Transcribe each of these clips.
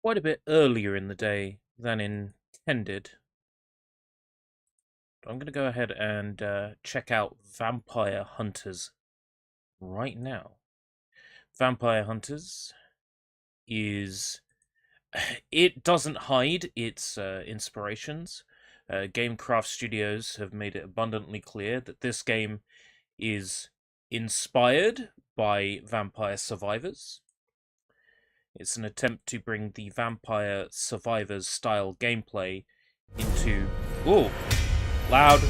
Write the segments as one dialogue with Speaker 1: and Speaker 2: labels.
Speaker 1: quite a bit earlier in the day than intended. I'm going to go ahead and check out Vampire Hunters right now. Vampire Hunters is... It doesn't hide its inspirations. Gamecraft Studios have made it abundantly clear that this game is inspired by Vampire Survivors. It's an attempt to bring the Vampire Survivors style gameplay into... Ooh! Loud!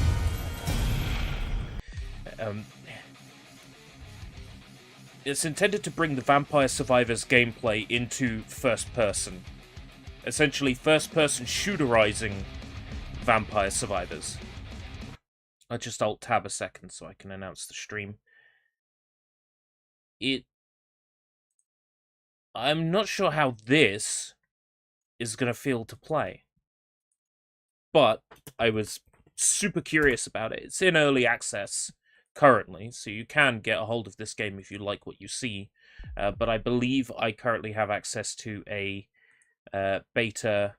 Speaker 1: It's intended to bring the Vampire Survivors gameplay into first person. Essentially, first person shooterizing Vampire Survivors. I'll just alt-tab a second so I can announce the stream. I'm not sure how this is going to feel to play. But I was super curious about it. It's in early access currently, so you can get a hold of this game if you like what you see. But I believe I currently have access to a beta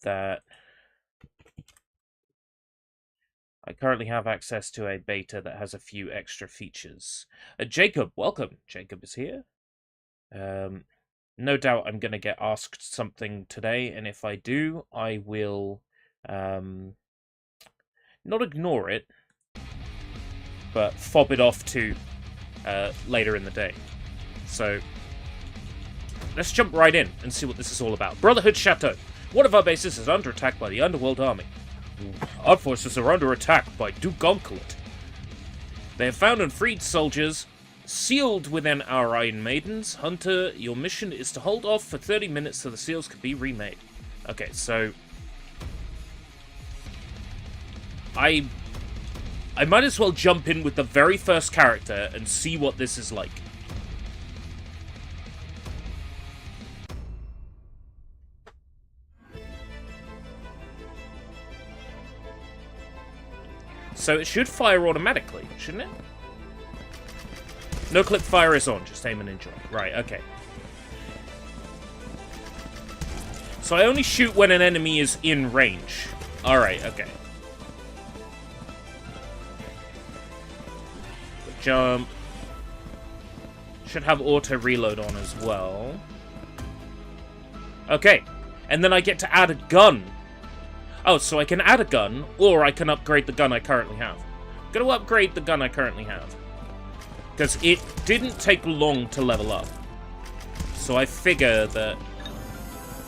Speaker 1: that... has a few extra features. Jacob, welcome. Jacob is here. No doubt I'm going to get asked something today, and if I do, I will not ignore it, but fob it off to later in the day. So, let's jump right in and see what this is all about. Brotherhood Chateau. One of our bases is under attack by the Underworld Army. Our forces are under attack by Duke Gauntlet. They have found and freed soldiers sealed within our Iron Maidens. Hunter, your mission is to hold off for 30 minutes so the seals can be remade. Okay, so... I might as well jump in with the very first character and see what this is like. So it should fire automatically, shouldn't it? No clip fire is on, just aim and enjoy. Right, okay. So I only shoot when an enemy is in range. Alright, okay. Jump. Should have auto reload on as well. Okay. And then I get to add a gun. Oh, so I can add a gun, or I can upgrade the gun I currently have. I'm going to upgrade the gun I currently have. Because it didn't take long to level up. So I figure that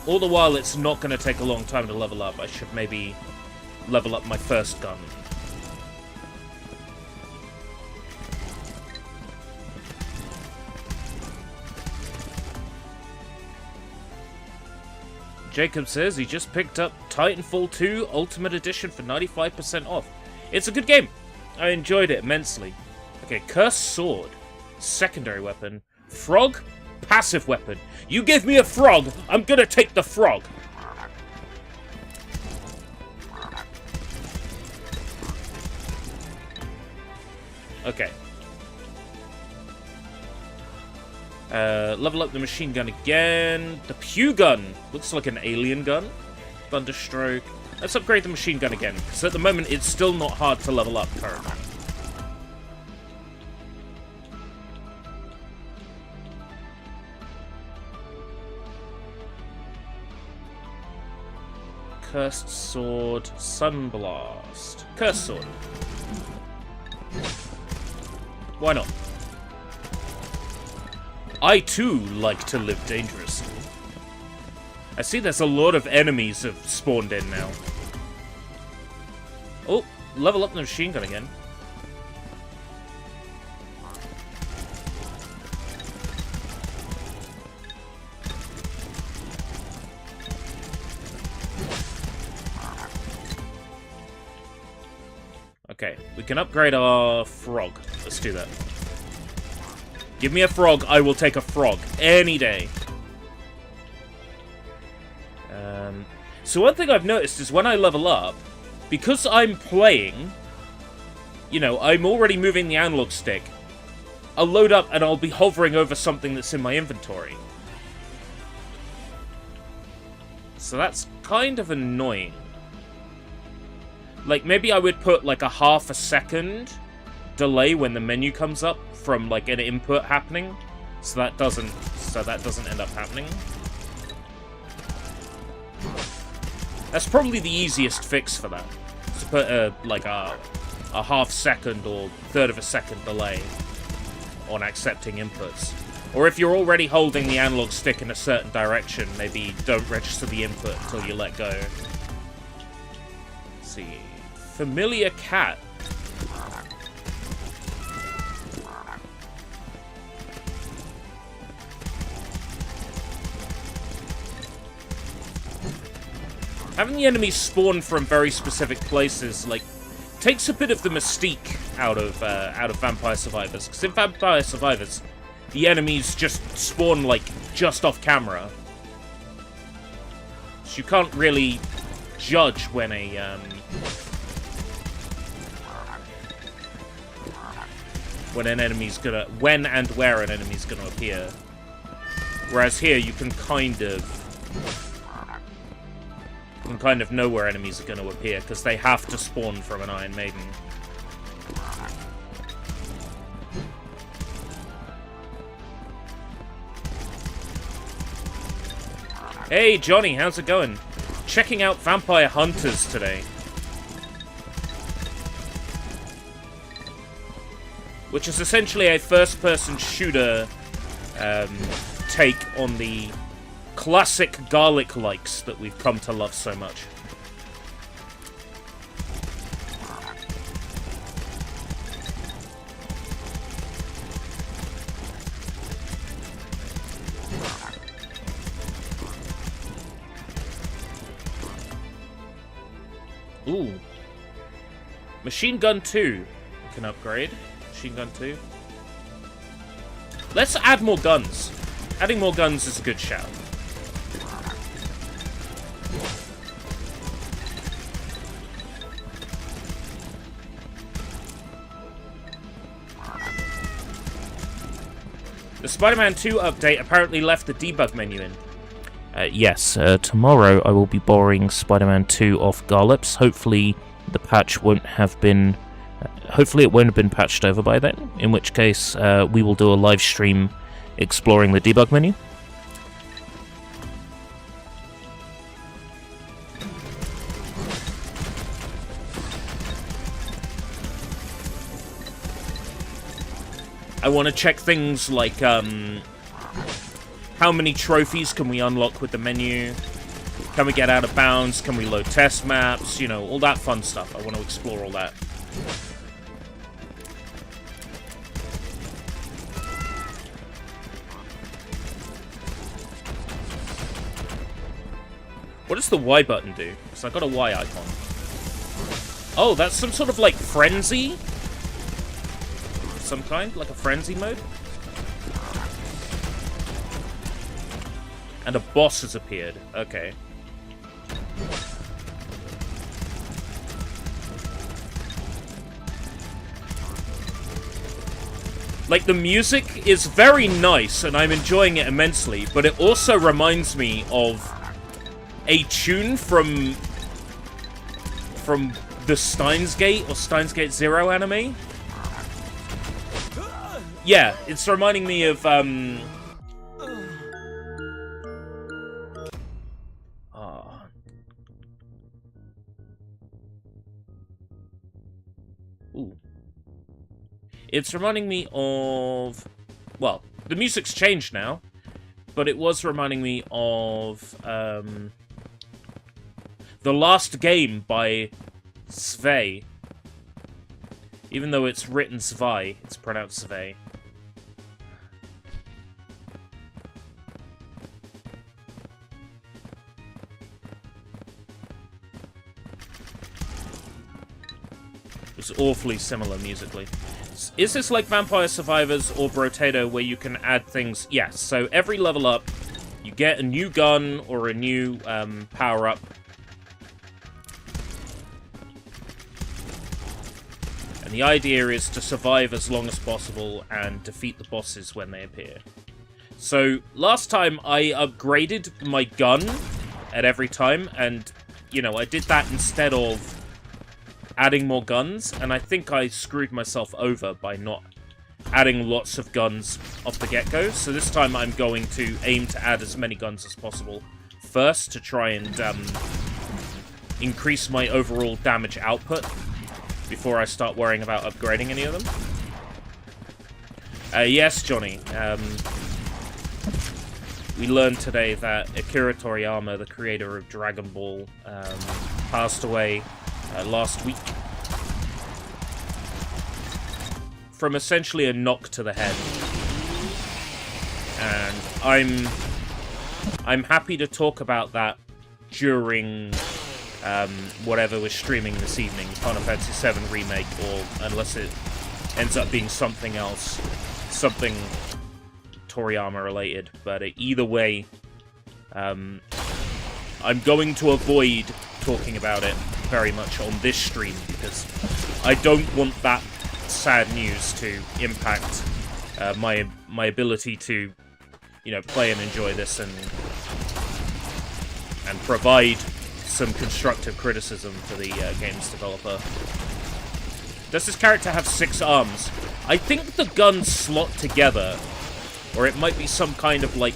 Speaker 1: all the while it's not going to take a long time to level up, I should maybe level up my first gun. Jacob says he just picked up Titanfall 2 Ultimate Edition for 95% off. It's a good game. I enjoyed it immensely. Okay, Cursed Sword. Secondary weapon. Frog. Passive weapon. You give me a frog, I'm gonna take the frog. Okay. Level up the machine gun again. The Pew gun. Looks like an alien gun. Thunderstroke. Let's upgrade the machine gun again, because at the moment it's still not hard to level up currently. Cursed Sword. Sunblast. Cursed Sword. Why not? I, too, like to live dangerously. I see there's a lot of enemies have spawned in now. Oh, level up the machine gun again. Okay, we can upgrade our frog. Let's do that. Give me a frog, I will take a frog. Any day. So one thing I've noticed is when I level up, because I'm playing, you know, I'm already moving the analog stick, I'll load up and I'll be hovering over something that's in my inventory. So that's kind of annoying. Like, maybe I would put, like, a half a second delay when the menu comes up from, like, an input happening. So that doesn't end up happening. That's probably the easiest fix for that. To put a half second or third of a second delay on accepting inputs. Or if you're already holding the analog stick in a certain direction, maybe don't register the input until you let go. Let's see. Familiar cat. Having the enemies spawn from very specific places, like, takes a bit of the mystique out of Vampire Survivors. Because in Vampire Survivors, the enemies just spawn, like, just off camera. So you can't really judge when when and where an enemy's gonna appear. Whereas here, you can kind of know where enemies are going to appear, because they have to spawn from an Iron Maiden. Hey, Johnny, how's it going? Checking out Vampire Hunters today. Which is essentially a first-person shooter take on the classic garlic likes that we've come to love so much. Ooh. Machine Gun 2 can upgrade. Machine Gun 2. Let's add more guns. Adding more guns is a good shout. The Spider-Man 2 update apparently left the debug menu in. Yes, tomorrow I will be borrowing Spider-Man 2 off Garlips. Hopefully the patch won't have been... hopefully it won't have been patched over by then, in which case we will do a live stream exploring the debug menu. I want to check things like, how many trophies can we unlock with the menu? Can we get out of bounds? Can we load test maps? You know, all that fun stuff. I want to explore all that. What does the Y button do? Because I got a Y icon. Oh, that's some sort of, like, frenzy? Some kind? Like a frenzy mode? And a boss has appeared. Okay. Like, the music is very nice, and I'm enjoying it immensely, but it also reminds me of a tune from the Steins Gate or Steins Gate Zero anime. Yeah, it's reminding me of, Ooh. It's reminding me of... Well, the music's changed now, but it was reminding me of, The Last Game by Sve. Even though it's written Sve, it's pronounced Sve. It's awfully similar musically. Is this like Vampire Survivors or Brotato where you can add things? Yes, so every level up, you get a new gun or a new power-up. And the idea is to survive as long as possible and defeat the bosses when they appear. So, last time I upgraded my gun at every time, and, you know, I did that instead of adding more guns, and I think I screwed myself over by not adding lots of guns off the get-go. So this time I'm going to aim to add as many guns as possible first to try and increase my overall damage output before I start worrying about upgrading any of them. Yes, Johnny. We learned today that Akira Toriyama, the creator of Dragon Ball, passed away last week from essentially a knock to the head. And I'm happy to talk about that during whatever we're streaming this evening, Final Fantasy VII Remake, or unless it ends up being something else, something Toriyama related. But either way, I'm going to avoid talking about it very much on this stream, because I don't want that sad news to impact my ability to, you know, play and enjoy this and provide some constructive criticism to the game's developer. Does this character have 6 arms? I think the guns slot together, or it might be some kind of, like,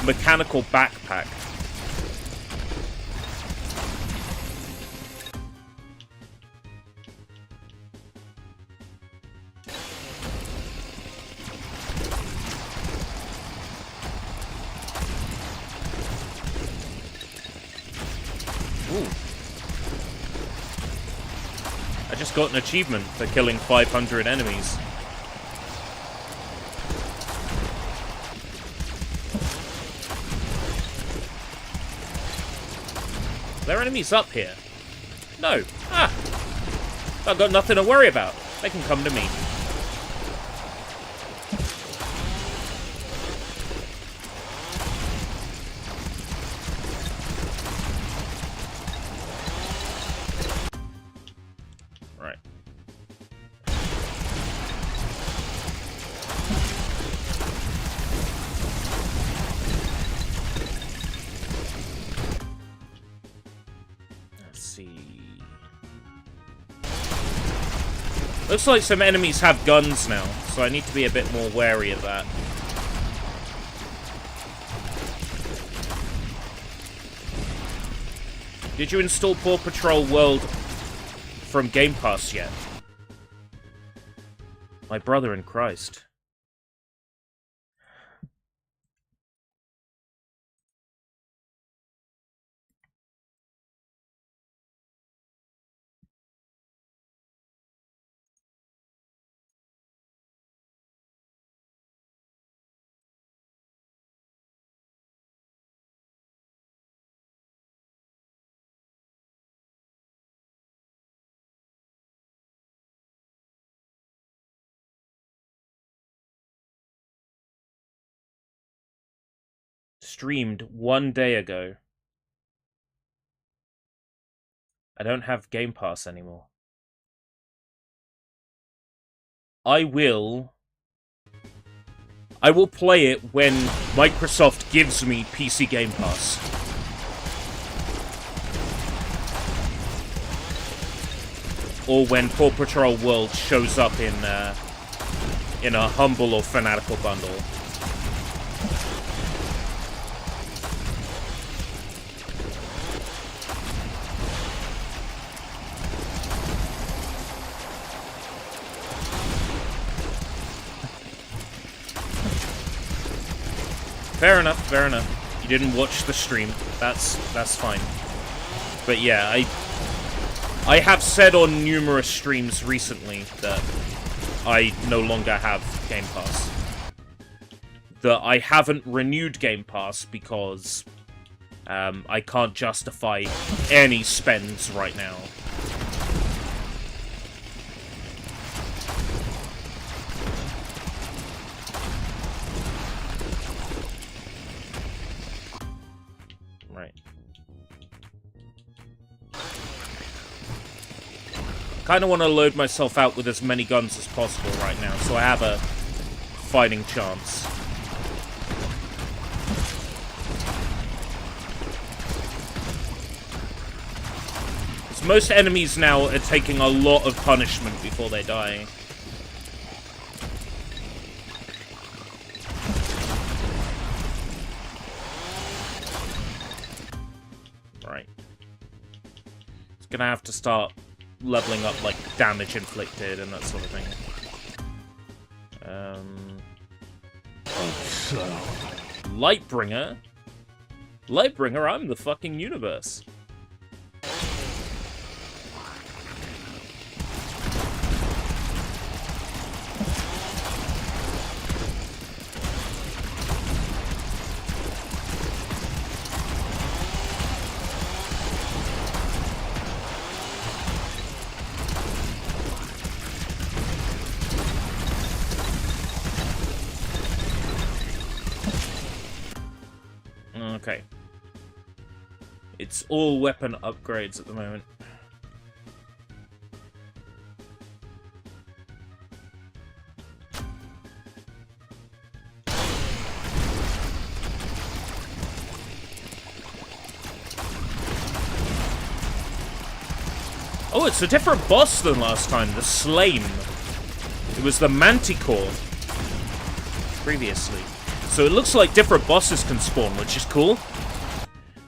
Speaker 1: mechanical backpack. I just got an achievement for killing 500 enemies. Are there enemies up here? No. Ah! I've got nothing to worry about. They can come to me. Looks like some enemies have guns now, so I need to be a bit more wary of that. Did you install Paw Patrol World from Game Pass yet? My brother in Christ. Streamed 1 day ago. I don't have Game Pass anymore. I will play it when Microsoft gives me PC Game Pass. Or when Paw Patrol World shows up in a Humble or Fanatical bundle. Fair enough, fair enough. You didn't watch the stream. That's fine. But yeah, I have said on numerous streams recently that I no longer have Game Pass. That I haven't renewed Game Pass because I can't justify any spends right now. Kind of want to load myself out with as many guns as possible right now, so I have a fighting chance. most enemies now are taking a lot of punishment before they die. Right. It's gonna have to start leveling up, like, damage inflicted and that sort of thing. Lightbringer? Lightbringer, I'm the fucking universe. Okay. It's all weapon upgrades at the moment. Oh, it's a different boss than last time, the Slain. It was the Manticore previously. So it looks like different bosses can spawn, which is cool.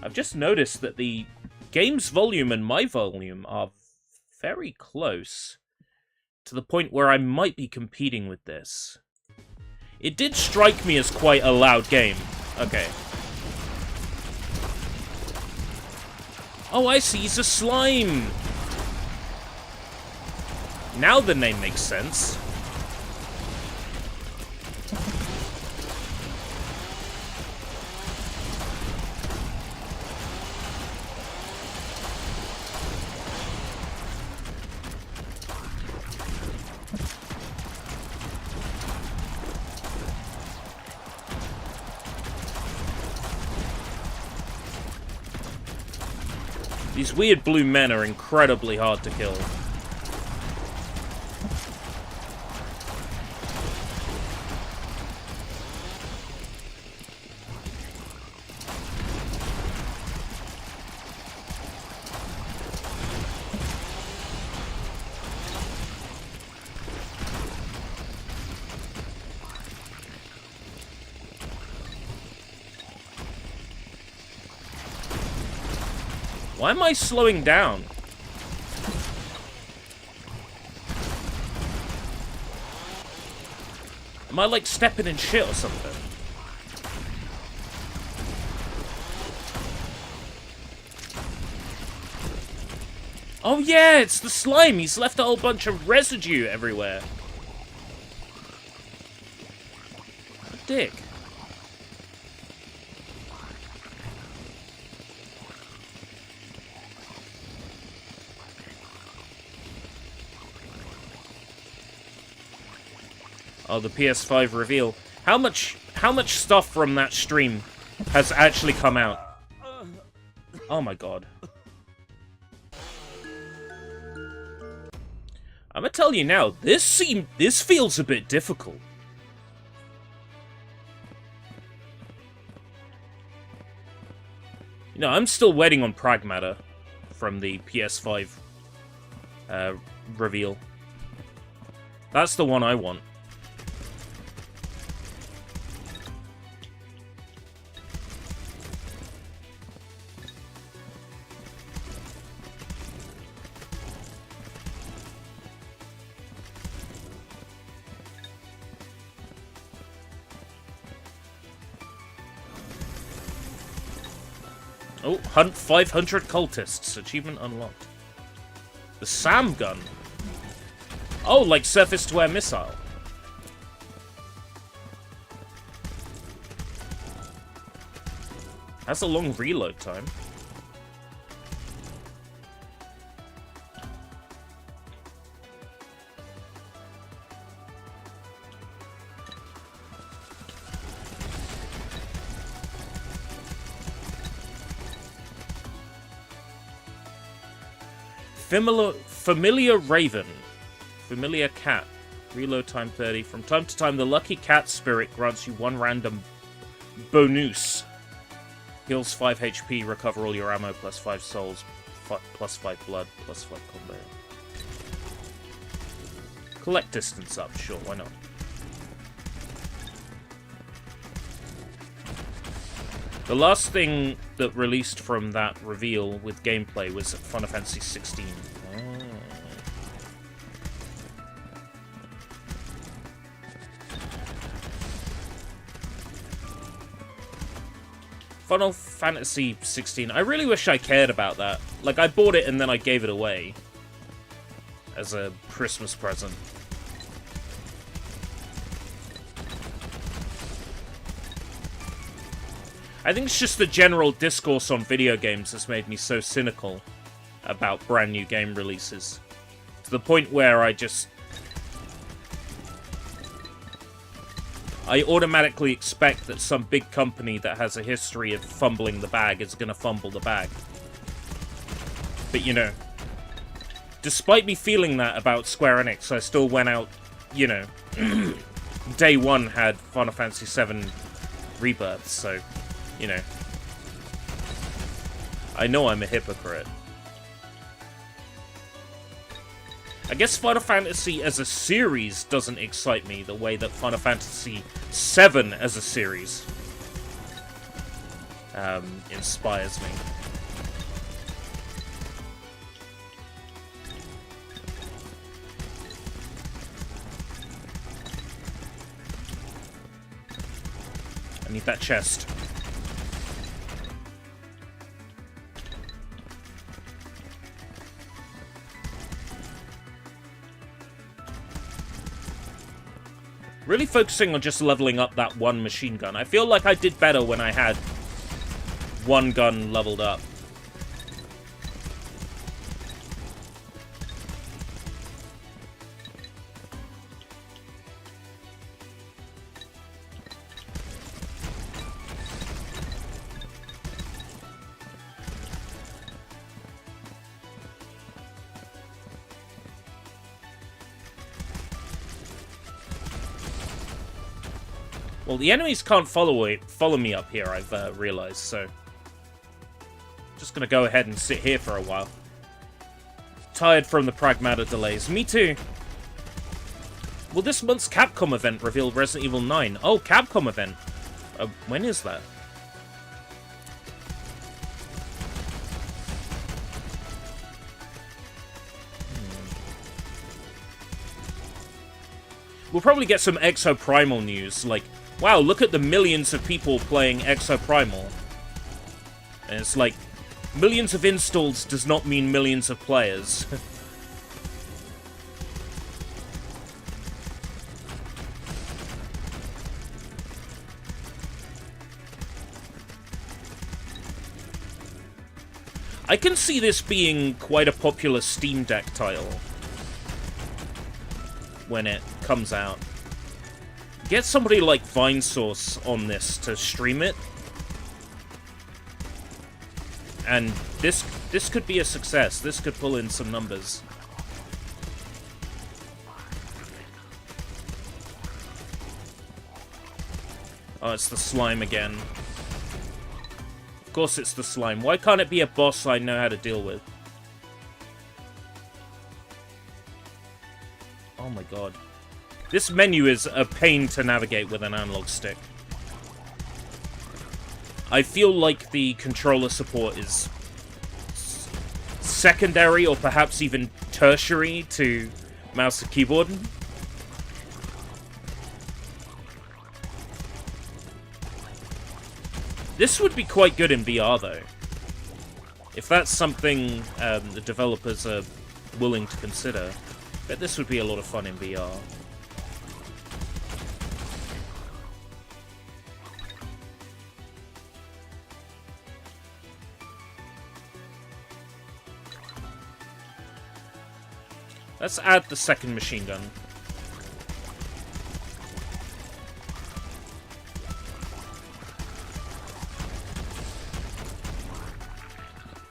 Speaker 1: I've just noticed that the game's volume and my volume are very close, to the point where I might be competing with this. It did strike me as quite a loud game. Okay. Oh, I see, he's a slime! Now the name makes sense. These weird blue men are incredibly hard to kill. Why am I slowing down? Am I, like, stepping in shit or something? Oh yeah, it's the slime! He's left a whole bunch of residue everywhere. What a dick. Oh, the PS5 reveal. How much stuff from that stream has actually come out? Oh my god. I'm gonna tell you now, this feels a bit difficult. You know, I'm still waiting on Pragmata from the PS5 reveal. That's the one I want. Oh, hunt 500 cultists. Achievement unlocked. The SAM gun. Oh, like surface-to-air missile. That's a long reload time. Familiar Raven. Familiar Cat. Reload time 30. From time to time, the lucky cat spirit grants you one random bonus. Heals 5 HP, recover all your ammo plus 5 souls. +5 blood, +5 combo. Collect distance up, sure, why not? The last thing that released from that reveal with gameplay was Final Fantasy 16. Final Fantasy 16. I really wish I cared about that. Like, I bought it and then I gave it away as a Christmas present. I think it's just the general discourse on video games that's made me so cynical about brand new game releases. To the point where I automatically expect that some big company that has a history of fumbling the bag is going to fumble the bag. But, you know, despite me feeling that about Square Enix, I still went out, you know, day one had Final Fantasy VII Rebirth, so, you know, I know I'm a hypocrite. I guess Final Fantasy as a series doesn't excite me the way that Final Fantasy VII as a series inspires me. I need that chest. Really focusing on just leveling up that one machine gun. I feel like I did better when I had one gun leveled up. Well, the enemies can't follow me up here, I've realized, so just gonna go ahead and sit here for a while. Tired from the Pragmata delays. Me too. Will this month's Capcom event reveal Resident Evil 9? Oh, Capcom event. When is that? We'll probably get some Exoprimal news, like, wow, look at the millions of people playing Exoprimal. And it's like, millions of installs does not mean millions of players. I can see this being quite a popular Steam Deck title when it comes out. Get somebody like Vinesource on this to stream it, and this could be a success. This could pull in some numbers. Oh, it's the slime again. Of course it's the slime. Why can't it be a boss I know how to deal with? Oh my god. This menu is a pain to navigate with an analog stick. I feel like the controller support is secondary or perhaps even tertiary to mouse and keyboard. This would be quite good in VR, though. If that's something the developers are willing to consider, I bet this would be a lot of fun in VR. Let's add the second machine gun.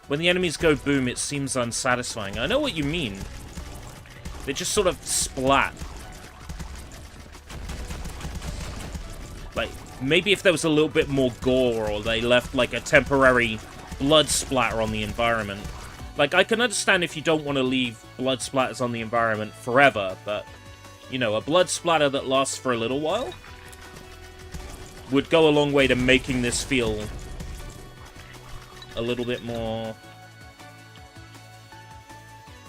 Speaker 1: When the enemies go boom, it seems unsatisfying. I know what you mean. They just sort of splat. Like, maybe if there was a little bit more gore, or they left, like, a temporary blood splatter on the environment, Like, I can understand if you don't want to leave blood splatters on the environment forever, but, you know, a blood splatter that lasts for a little while would go a long way to making this feel a little bit more...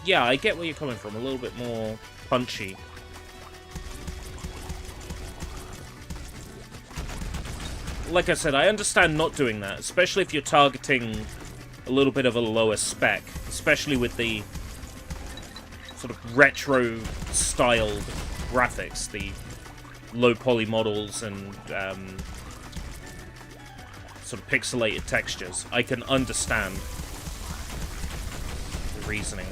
Speaker 1: Yeah, I get where you're coming from. A little bit more punchy. Like I said, I understand not doing that, especially if you're targeting a little bit of a lower spec, especially with the sort of retro-styled graphics, the low-poly models and sort of pixelated textures. I can understand the reasoning.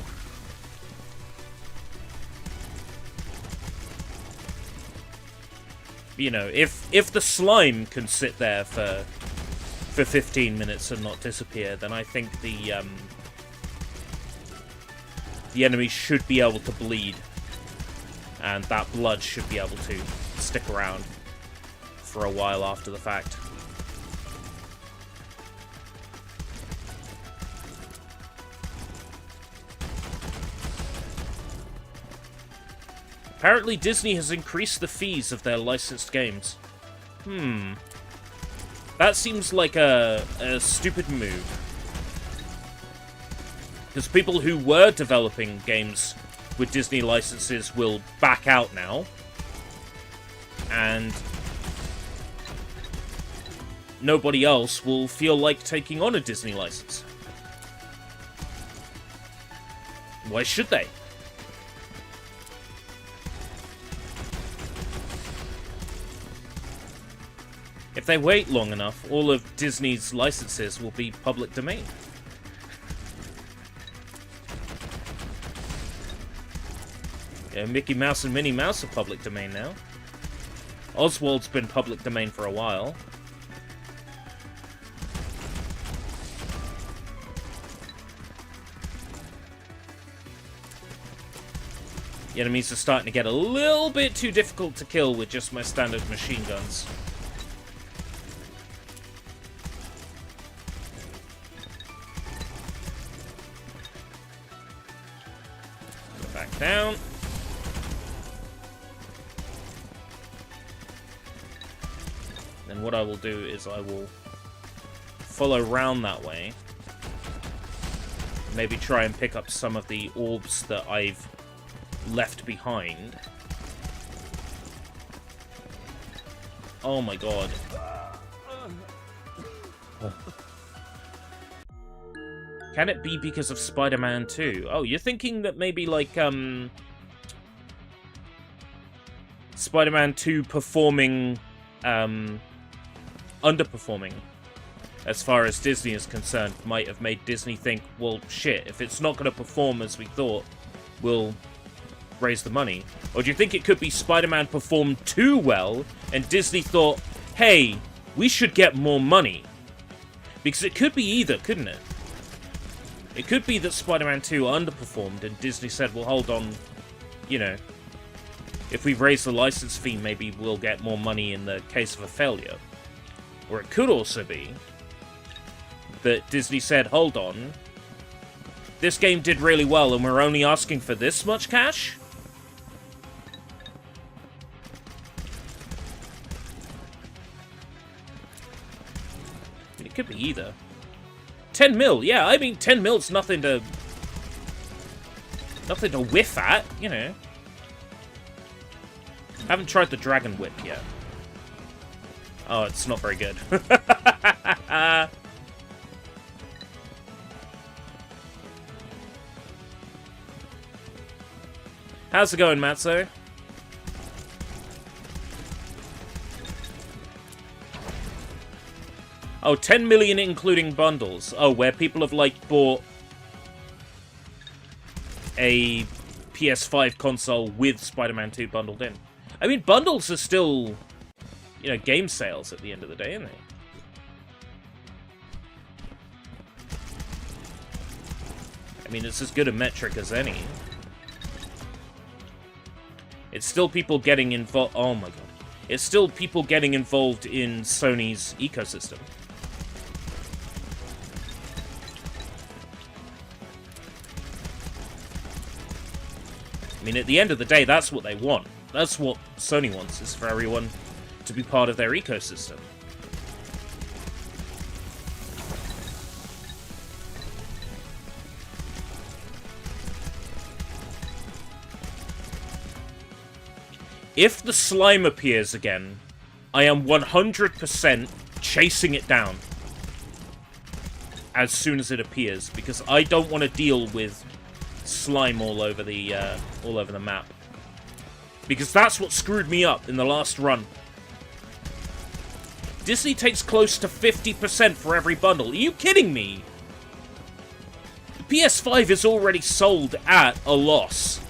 Speaker 1: You know, if the slime can sit there for 15 minutes and not disappear, then I think the enemy should be able to bleed, and that blood should be able to stick around for a while after the fact. Apparently Disney has increased the fees of their licensed games. That seems like a stupid move. Because people who were developing games with Disney licenses will back out now. And nobody else will feel like taking on a Disney license. Why should they? If they wait long enough, all of Disney's licenses will be public domain. Yeah, Mickey Mouse and Minnie Mouse are public domain now. Oswald's been public domain for a while. The enemies are starting to get a little bit too difficult to kill with just my standard machine guns. Down. Then what I will do is I will follow round that way. Maybe try and pick up some of the orbs that I've left behind. Oh my god. Can it be because of Spider-Man 2? Oh, you're thinking that maybe, like, Spider-Man 2 performing, underperforming, as far as Disney is concerned, might have made Disney think, well, shit, if it's not going to perform as we thought, we'll raise the money. Or do you think it could be Spider-Man performed too well, and Disney thought, hey, we should get more money? Because it could be either, couldn't it? It could be that Spider-Man 2 underperformed and Disney said, well, hold on, you know, if we raise the license fee, maybe we'll get more money in the case of a failure. Or it could also be that Disney said, hold on, this game did really well and we're only asking for this much cash? I mean, it could be either. 10 mil, yeah, I mean, 10 mil's nothing to whiff at, you know. Haven't tried the Dragon Whip yet. Oh, it's not very good. How's it going, Matzo? Oh, 10 million including bundles. Oh, where people have, like, bought a PS5 console with Spider-Man 2 bundled in. I mean, bundles are still, you know, game sales at the end of the day, aren't they? I mean, it's as good a metric as any. It's still people getting involved. Oh my god. It's still people getting involved in Sony's ecosystem. I mean, at the end of the day, that's what they want. That's what Sony wants, is for everyone to be part of their ecosystem. If the slime appears again, I am 100% chasing it down as soon as it appears, because I don't want to deal with slime all over the map. Because that's what screwed me up in the last run. Disney takes close to 50% for every bundle. Are you kidding me? The PS5 is already sold at a loss.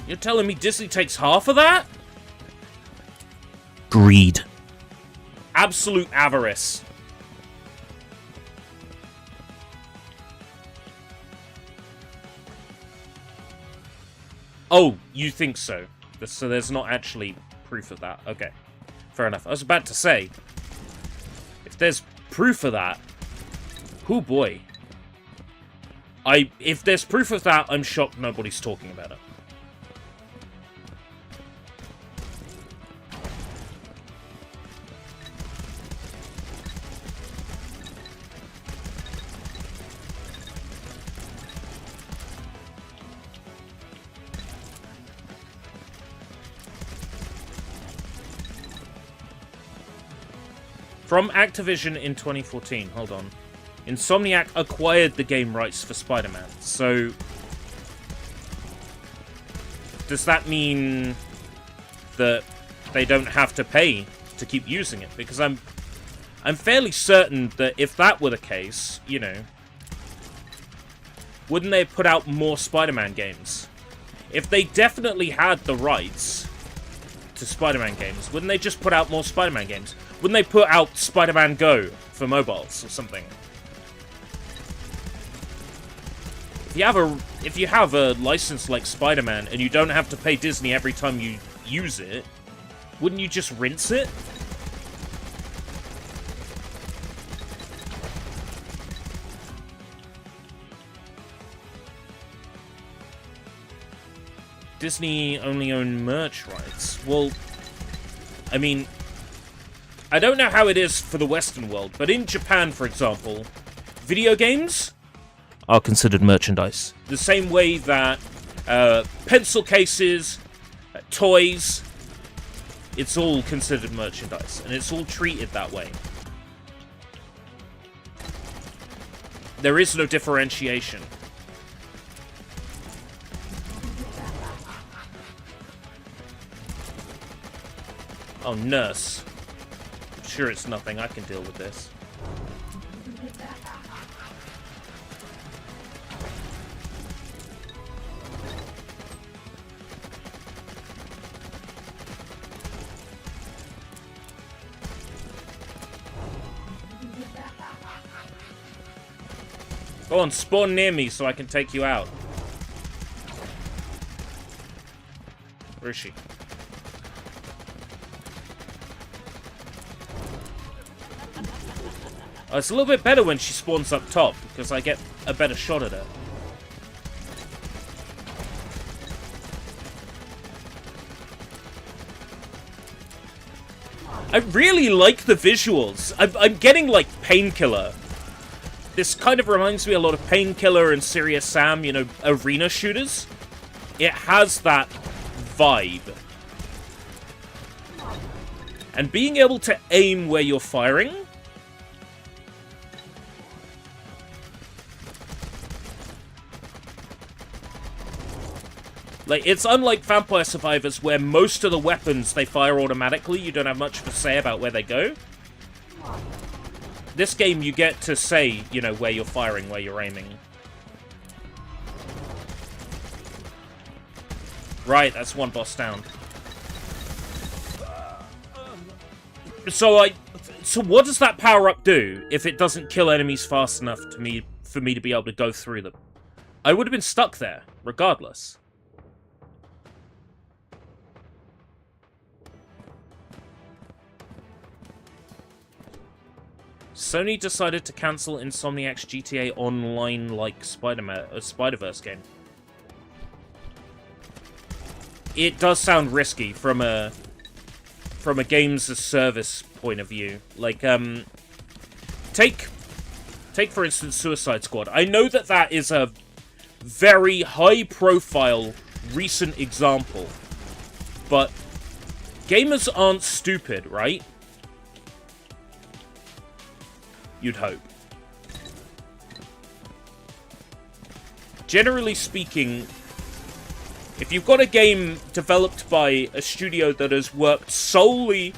Speaker 1: You're telling me Disney takes half of that? Greed. Absolute avarice. Oh, you think so? So there's not actually proof of that. Okay. Fair enough. I was about to say, if there's proof of that, oh boy. If there's proof of that, I'm shocked nobody's talking about it. From Activision in 2014, hold on. Insomniac acquired the game rights for Spider-Man, so... does that mean that they don't have to pay to keep using it? Because I'm fairly certain that if that were the case, you know... wouldn't they put out more Spider-Man games? If they definitely had the rights to Spider-Man games, wouldn't they just put out more Spider-Man games? Wouldn't they put out Spider-Man Go for mobiles or something? If you have a license like Spider-Man and you don't have to pay Disney every time you use it, wouldn't you just rinse it? Disney only own merch rights. Well, I mean, I don't know how it is for the Western world, but in Japan, for example, video games are considered merchandise. The same way that pencil cases, toys, it's all considered merchandise, and it's all treated that way. There is no differentiation. Oh, nurse. Sure, it's nothing. I can deal with this. Go on, spawn near me so I can take you out. Where is she? Oh, it's a little bit better when she spawns up top, because I get a better shot at her. I really like the visuals. I'm getting, like, Painkiller. This kind of reminds me a lot of Painkiller and Serious Sam, you know, arena shooters. It has that vibe. And being able to aim where you're firing... like, it's unlike Vampire Survivors, where most of the weapons, they fire automatically. You don't have much of a say about where they go. This game, you get to say, you know, where you're firing, where you're aiming. Right, that's one boss down. So what does that power-up do if it doesn't kill enemies fast enough for me to be able to go through them? I would have been stuck there, regardless. Sony decided to cancel Insomniac's GTA Online-like Spider-Verse game. It does sound risky from a games as service point of view. Like, take for instance Suicide Squad. I know that is a very high-profile recent example, but gamers aren't stupid, right? You'd hope. Generally speaking, if you've got a game developed by a studio that has worked solely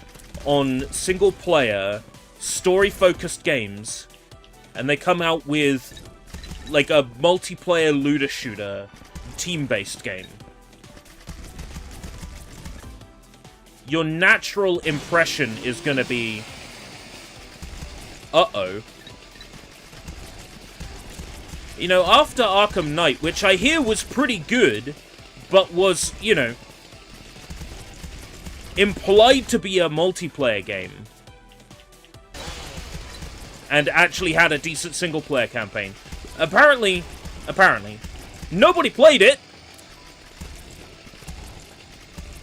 Speaker 1: on single-player, story-focused games, and they come out with, like, a multiplayer looter shooter, team-based game, your natural impression is going to be, uh-oh. You know, after Arkham Knight, which I hear was pretty good, but was, you know, implied to be a multiplayer game, and actually had a decent single-player campaign. Apparently, nobody played it.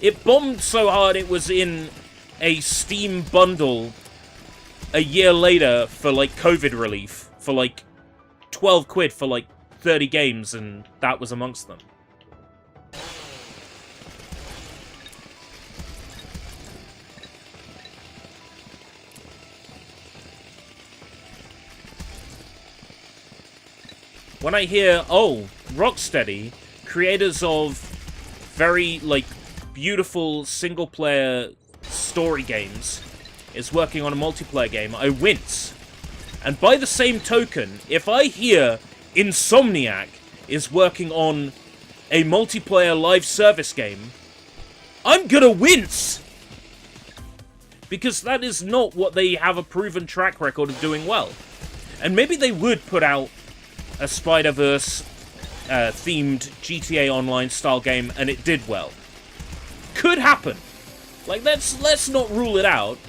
Speaker 1: It bombed so hard it was in a Steam bundle a year later for, like, COVID relief, for, like, 12 quid for, like, 30 games, and that was amongst them. When I hear, oh, Rocksteady, creators of very, like, beautiful single-player story games, is working on a multiplayer game, I wince. And by the same token, if I hear Insomniac is working on a multiplayer live service game, I'm gonna wince! Because that is not what they have a proven track record of doing well. And maybe they would put out a Spider-Verse themed GTA Online style game and it did well. Could happen. Like, let's not rule it out.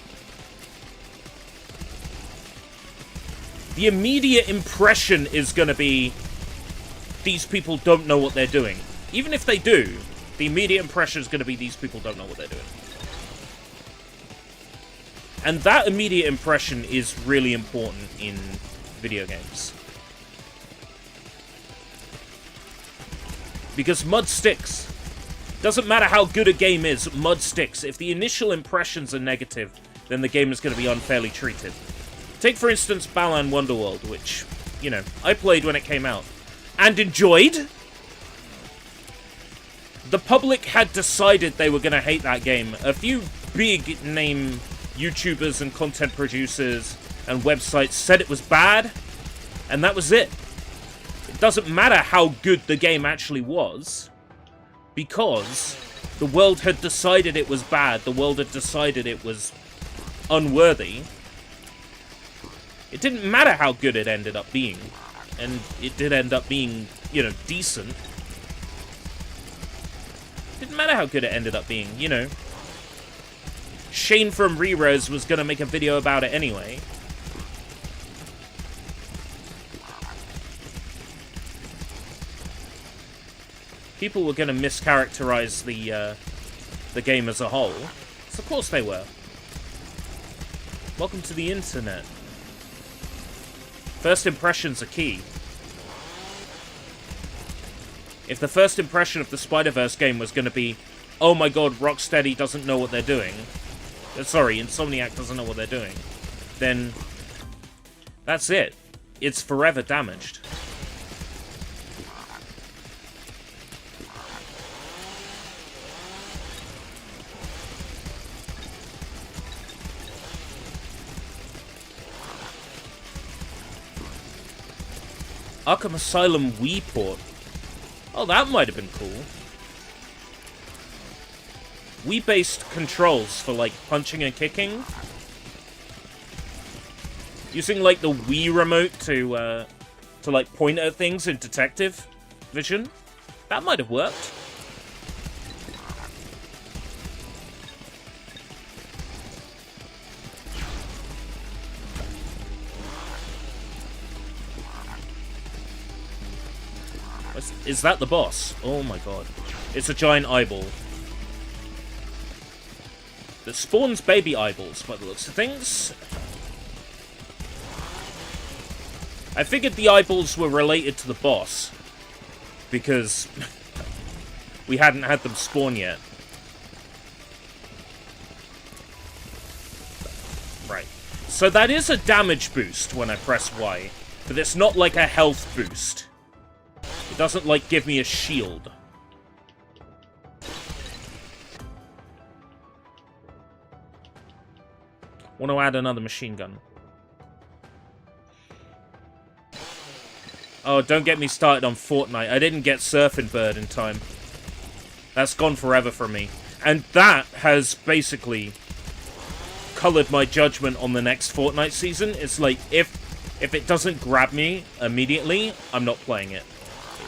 Speaker 1: The immediate impression is going to be, these people don't know what they're doing. Even if they do, the immediate impression is going to be, these people don't know what they're doing. And that immediate impression is really important in video games. Because mud sticks. Doesn't matter how good a game is, mud sticks. If the initial impressions are negative, then the game is going to be unfairly treated. Take, for instance, Balan Wonderworld, which, you know, I played when it came out. And enjoyed. The public had decided they were going to hate that game. A few big-name YouTubers and content producers and websites said it was bad, and that was it. It doesn't matter how good the game actually was, because the world had decided it was bad, the world had decided it was unworthy. It didn't matter how good it ended up being, and it did end up being, you know, decent. It didn't matter how good it ended up being, you know. Shane from Reres was gonna make a video about it anyway. People were gonna mischaracterize the game as a whole. So of course they were. Welcome to the internet. First impressions are key. If the first impression of the Spider-Verse game was going to be, oh my god, Rocksteady doesn't know what they're doing. Sorry, Insomniac doesn't know what they're doing. Then, that's it. It's forever damaged. Arkham Asylum Wii port. Oh, that might have been cool. Wii-based controls for, like, punching and kicking. Using, like, the Wii remote to like, point at things in detective vision. That might have worked. Is that the boss? Oh my god. It's a giant eyeball. That spawns baby eyeballs by the looks of things. I figured the eyeballs were related to the boss. Because we hadn't had them spawn yet. Right. So that is a damage boost when I press Y. But it's not like a health boost. It doesn't, like, give me a shield. Want to add another machine gun. Oh, don't get me started on Fortnite. I didn't get Surfing Bird in time. That's gone forever from me. And that has basically colored my judgment on the next Fortnite season. It's like, if it doesn't grab me immediately, I'm not playing it.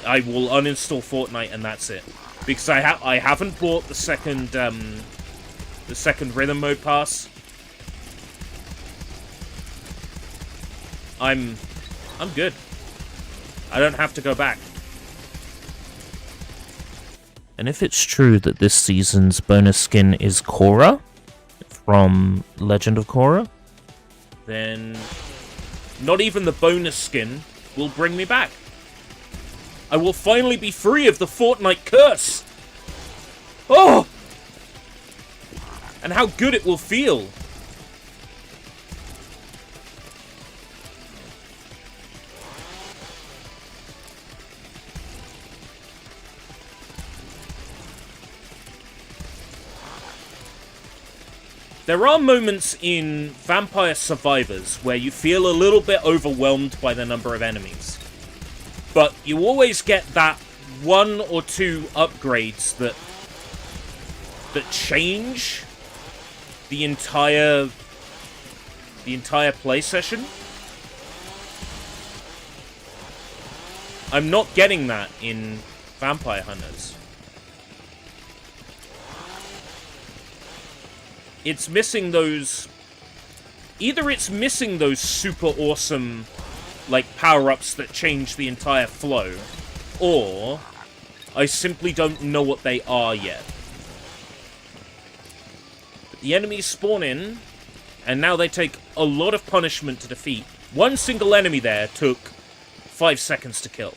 Speaker 1: I will uninstall Fortnite and that's it. Because I haven't bought the second rhythm mode pass. I'm good. I don't have to go back. And if it's true that this season's bonus skin is Korra from Legend of Korra, then not even the bonus skin will bring me back. I will finally be free of the Fortnite curse. Oh! And how good it will feel. There are moments in Vampire Survivors where you feel a little bit overwhelmed by the number of enemies. But you always get that one or two upgrades that change the entire play session. I'm not getting that in Vampire Hunters. It's missing those... Either it's missing those super awesome, like, power-ups that change the entire flow, or I simply don't know what they are yet. But the enemies spawn in, and now they take a lot of punishment to defeat. One single enemy there took 5 seconds to kill.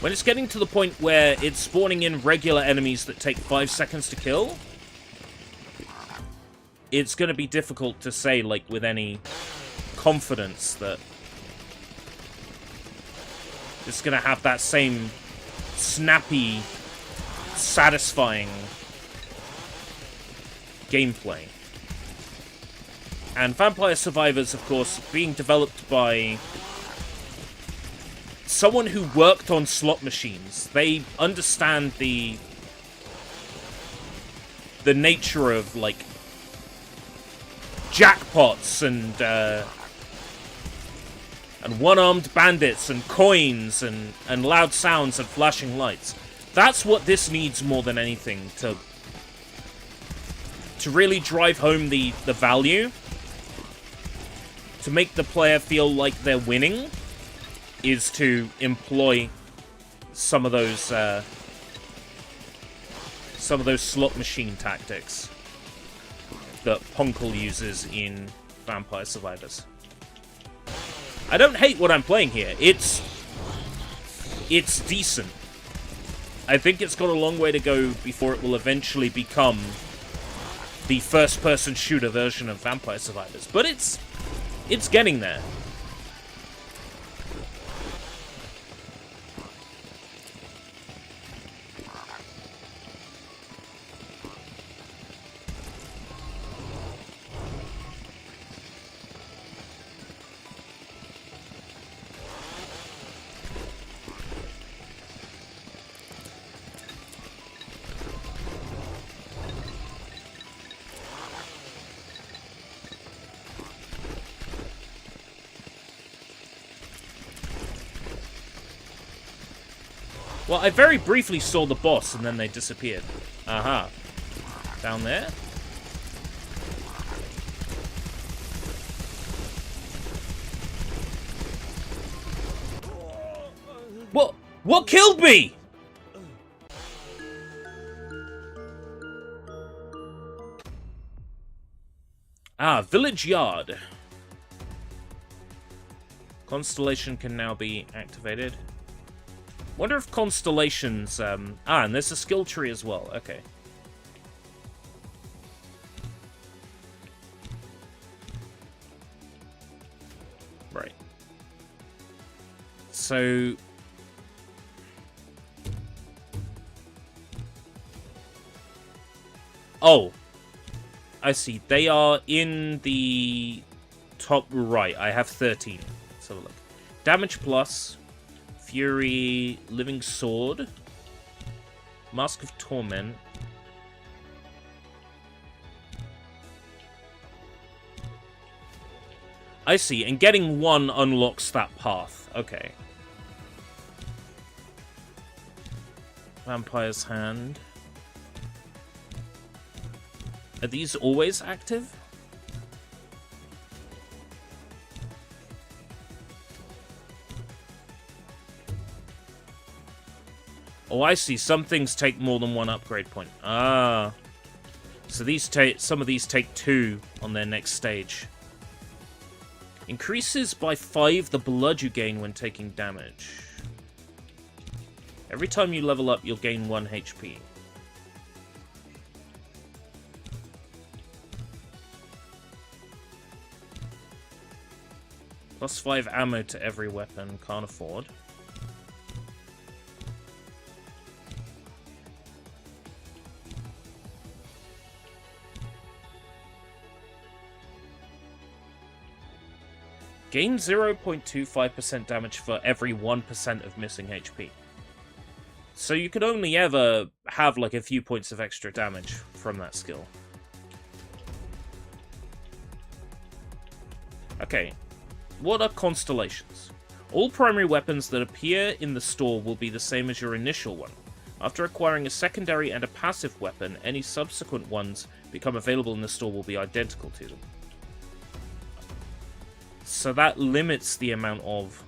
Speaker 1: When it's getting to the point where it's spawning in regular enemies that take 5 seconds to kill, it's going to be difficult to say, like, with any confidence that it's going to have that same snappy, satisfying gameplay. And Vampire Survivors, of course, being developed by someone who worked on slot machines. They understand the nature of, like, jackpots and one-armed bandits and coins and loud sounds and flashing lights. That's what this needs more than anything to really drive home the value, to make the player feel like they're winning, is to employ some of those slot machine tactics that Punkle uses in Vampire Survivors. I don't hate what I'm playing here. It's decent. I think it's got a long way to go before it will eventually become the first-person shooter version of Vampire Survivors, but it's getting there. Well, I very briefly saw the boss, and then they disappeared. Aha. Down there? What killed me? Ah, village yard. Constellation can now be activated. Wonder if constellations, and there's a skill tree as well. Okay. Right. So... Oh. I see. They are in the top right. I have 13. Let's have a look. Damage plus... Fury, Living Sword, Mask of Torment. I see, and getting one unlocks that path. Okay. Vampire's Hand. Are these always active? Oh, I see. Some things take more than one upgrade point. Ah. So these some of these take 2 on their next stage. Increases by 5 the blood you gain when taking damage. Every time you level up, you'll gain 1 HP. Plus 5 ammo to every weapon. Can't afford. Gain 0.25% damage for every 1% of missing HP. So you could only ever have like a few points of extra damage from that skill. Okay, what are constellations? All primary weapons that appear in the store will be the same as your initial one. After acquiring a secondary and a passive weapon, any subsequent ones become available in the store will be identical to them. So that limits the amount of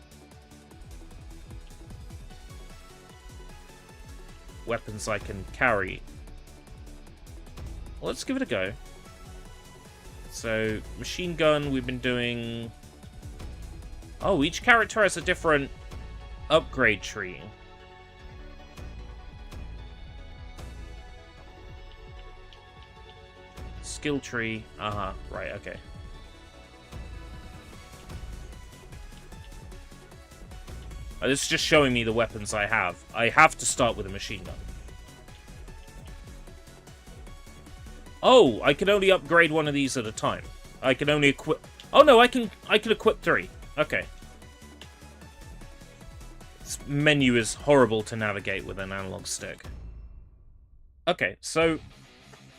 Speaker 1: weapons I can carry. Well, let's give it a go. So, machine gun, we've been doing... Oh, each character has a different upgrade tree. Skill tree. Right, okay. This is just showing me the weapons I have. I have to start with a machine gun. Oh, I can only upgrade one of these at a time. I can only equip... Oh no, I can equip 3. Okay. This menu is horrible to navigate with an analog stick. Okay, so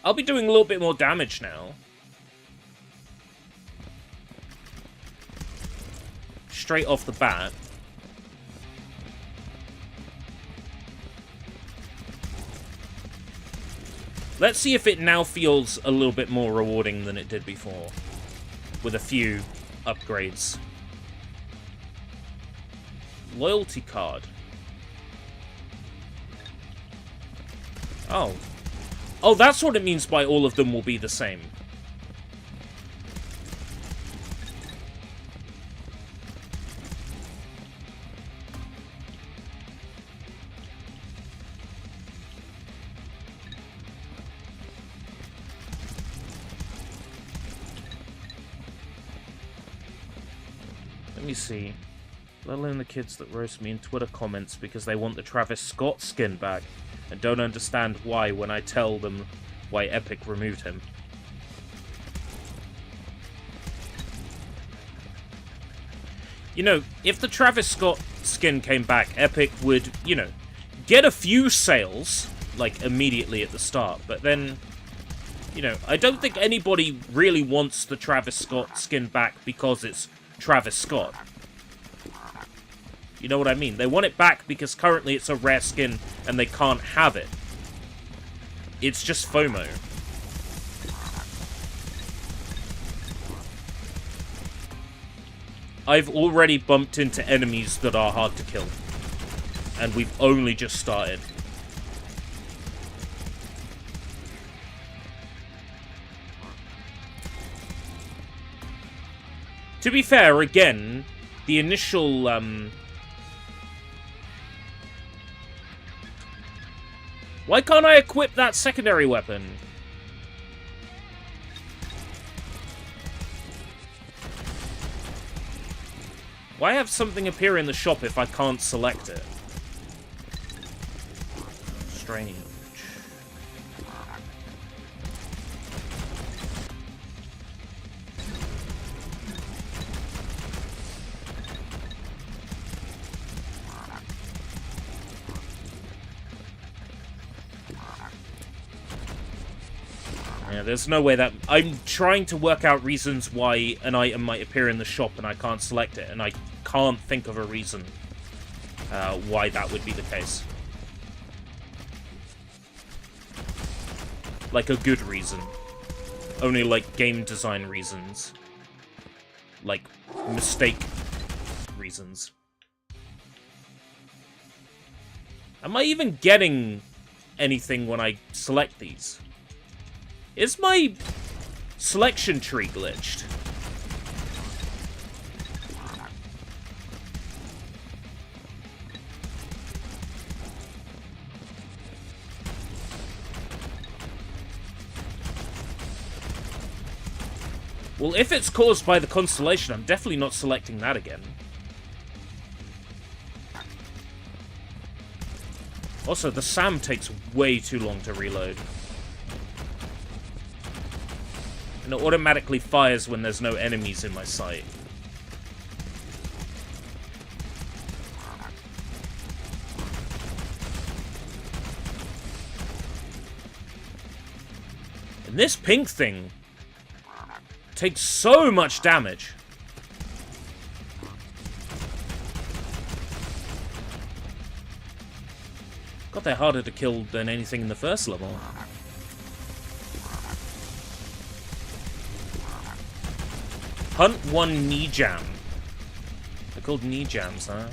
Speaker 1: I'll be doing a little bit more damage now. Straight off the bat. Let's see if it now feels a little bit more rewarding than it did before, with a few upgrades. Loyalty card. Oh. Oh, that's what it means by all of them will be the same. Let me see. Let alone the kids that roast me in Twitter comments because they want the Travis Scott skin back and don't understand why when I tell them why Epic removed him. You know, if the Travis Scott skin came back, Epic would, you know, get a few sales, like, immediately at the start, but then, you know, I don't think anybody really wants the Travis Scott skin back because it's Travis Scott. You know what I mean? They want it back because currently it's a rare skin and they can't have it. It's just FOMO. I've already bumped into enemies that are hard to kill. And we've only just started. To be fair, again, the initial, why can't I equip that secondary weapon? Why have something appear in the shop if I can't select it? Strange. Yeah, there's no way that... I'm trying to work out reasons why an item might appear in the shop and I can't select it, and I can't think of a reason why that would be the case. Like a good reason. Only like game design reasons. Like mistake reasons. Am I even getting anything when I select these? Is my selection tree glitched? Well, if it's caused by the constellation, I'm definitely not selecting that again. Also, the SAM takes way too long to reload. And it automatically fires when there's no enemies in my sight. And this pink thing takes so much damage. God, they're harder to kill than anything in the first level. Hunt one knee jam. They're called knee jams, huh?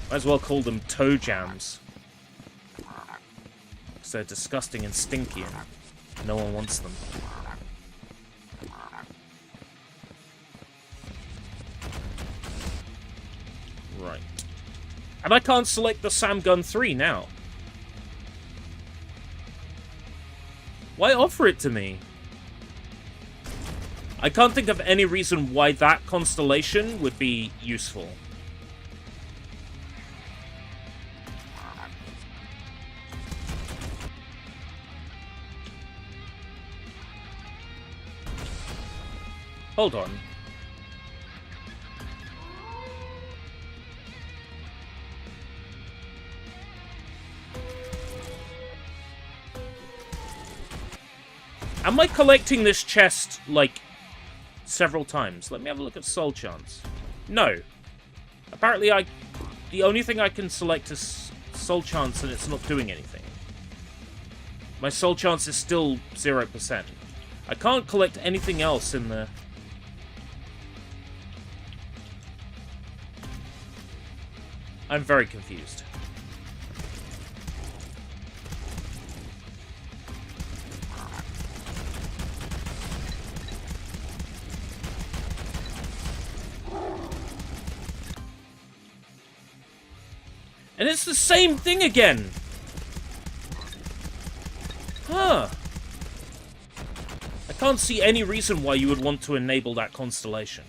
Speaker 1: Might as well call them toe jams. Because they're disgusting and stinky and no one wants them. Right. And I can't select the SAM Gun 3 now. Why offer it to me? I can't think of any reason why that constellation would be useful. Hold on. Am I collecting this chest, like, several times? Let me have a look at soul chance. No. Apparently the only thing I can select is soul chance and it's not doing anything. My soul chance is still 0%. I can't collect anything else in the... I'm very confused. And it's the same thing again! Huh. I can't see any reason why you would want to enable that constellation.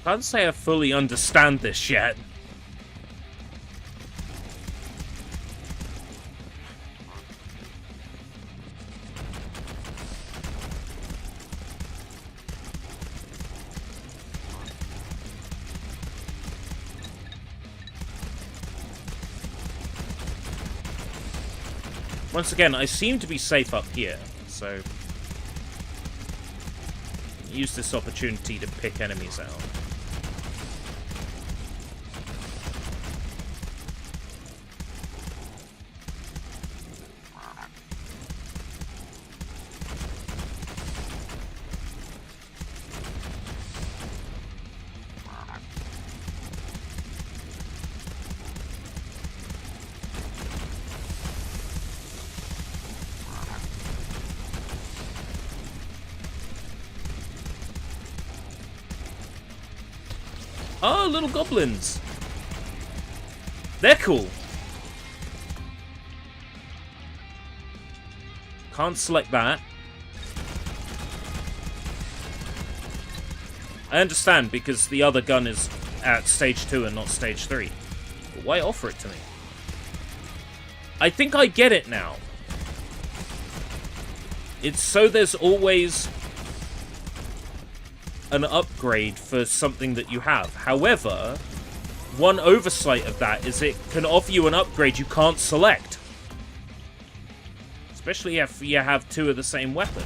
Speaker 1: I can't say I fully understand this yet. Once again, I seem to be safe up here, so use this opportunity to pick enemies out. Oh, little goblins! They're cool! Can't select that. I understand, because the other gun is at stage 2 and not stage 3. But why offer it to me? I think I get it now. It's so there's always an upgrade for something that you have. However, one oversight of that is it can offer you an upgrade you can't select. Especially if you have 2 of the same weapon.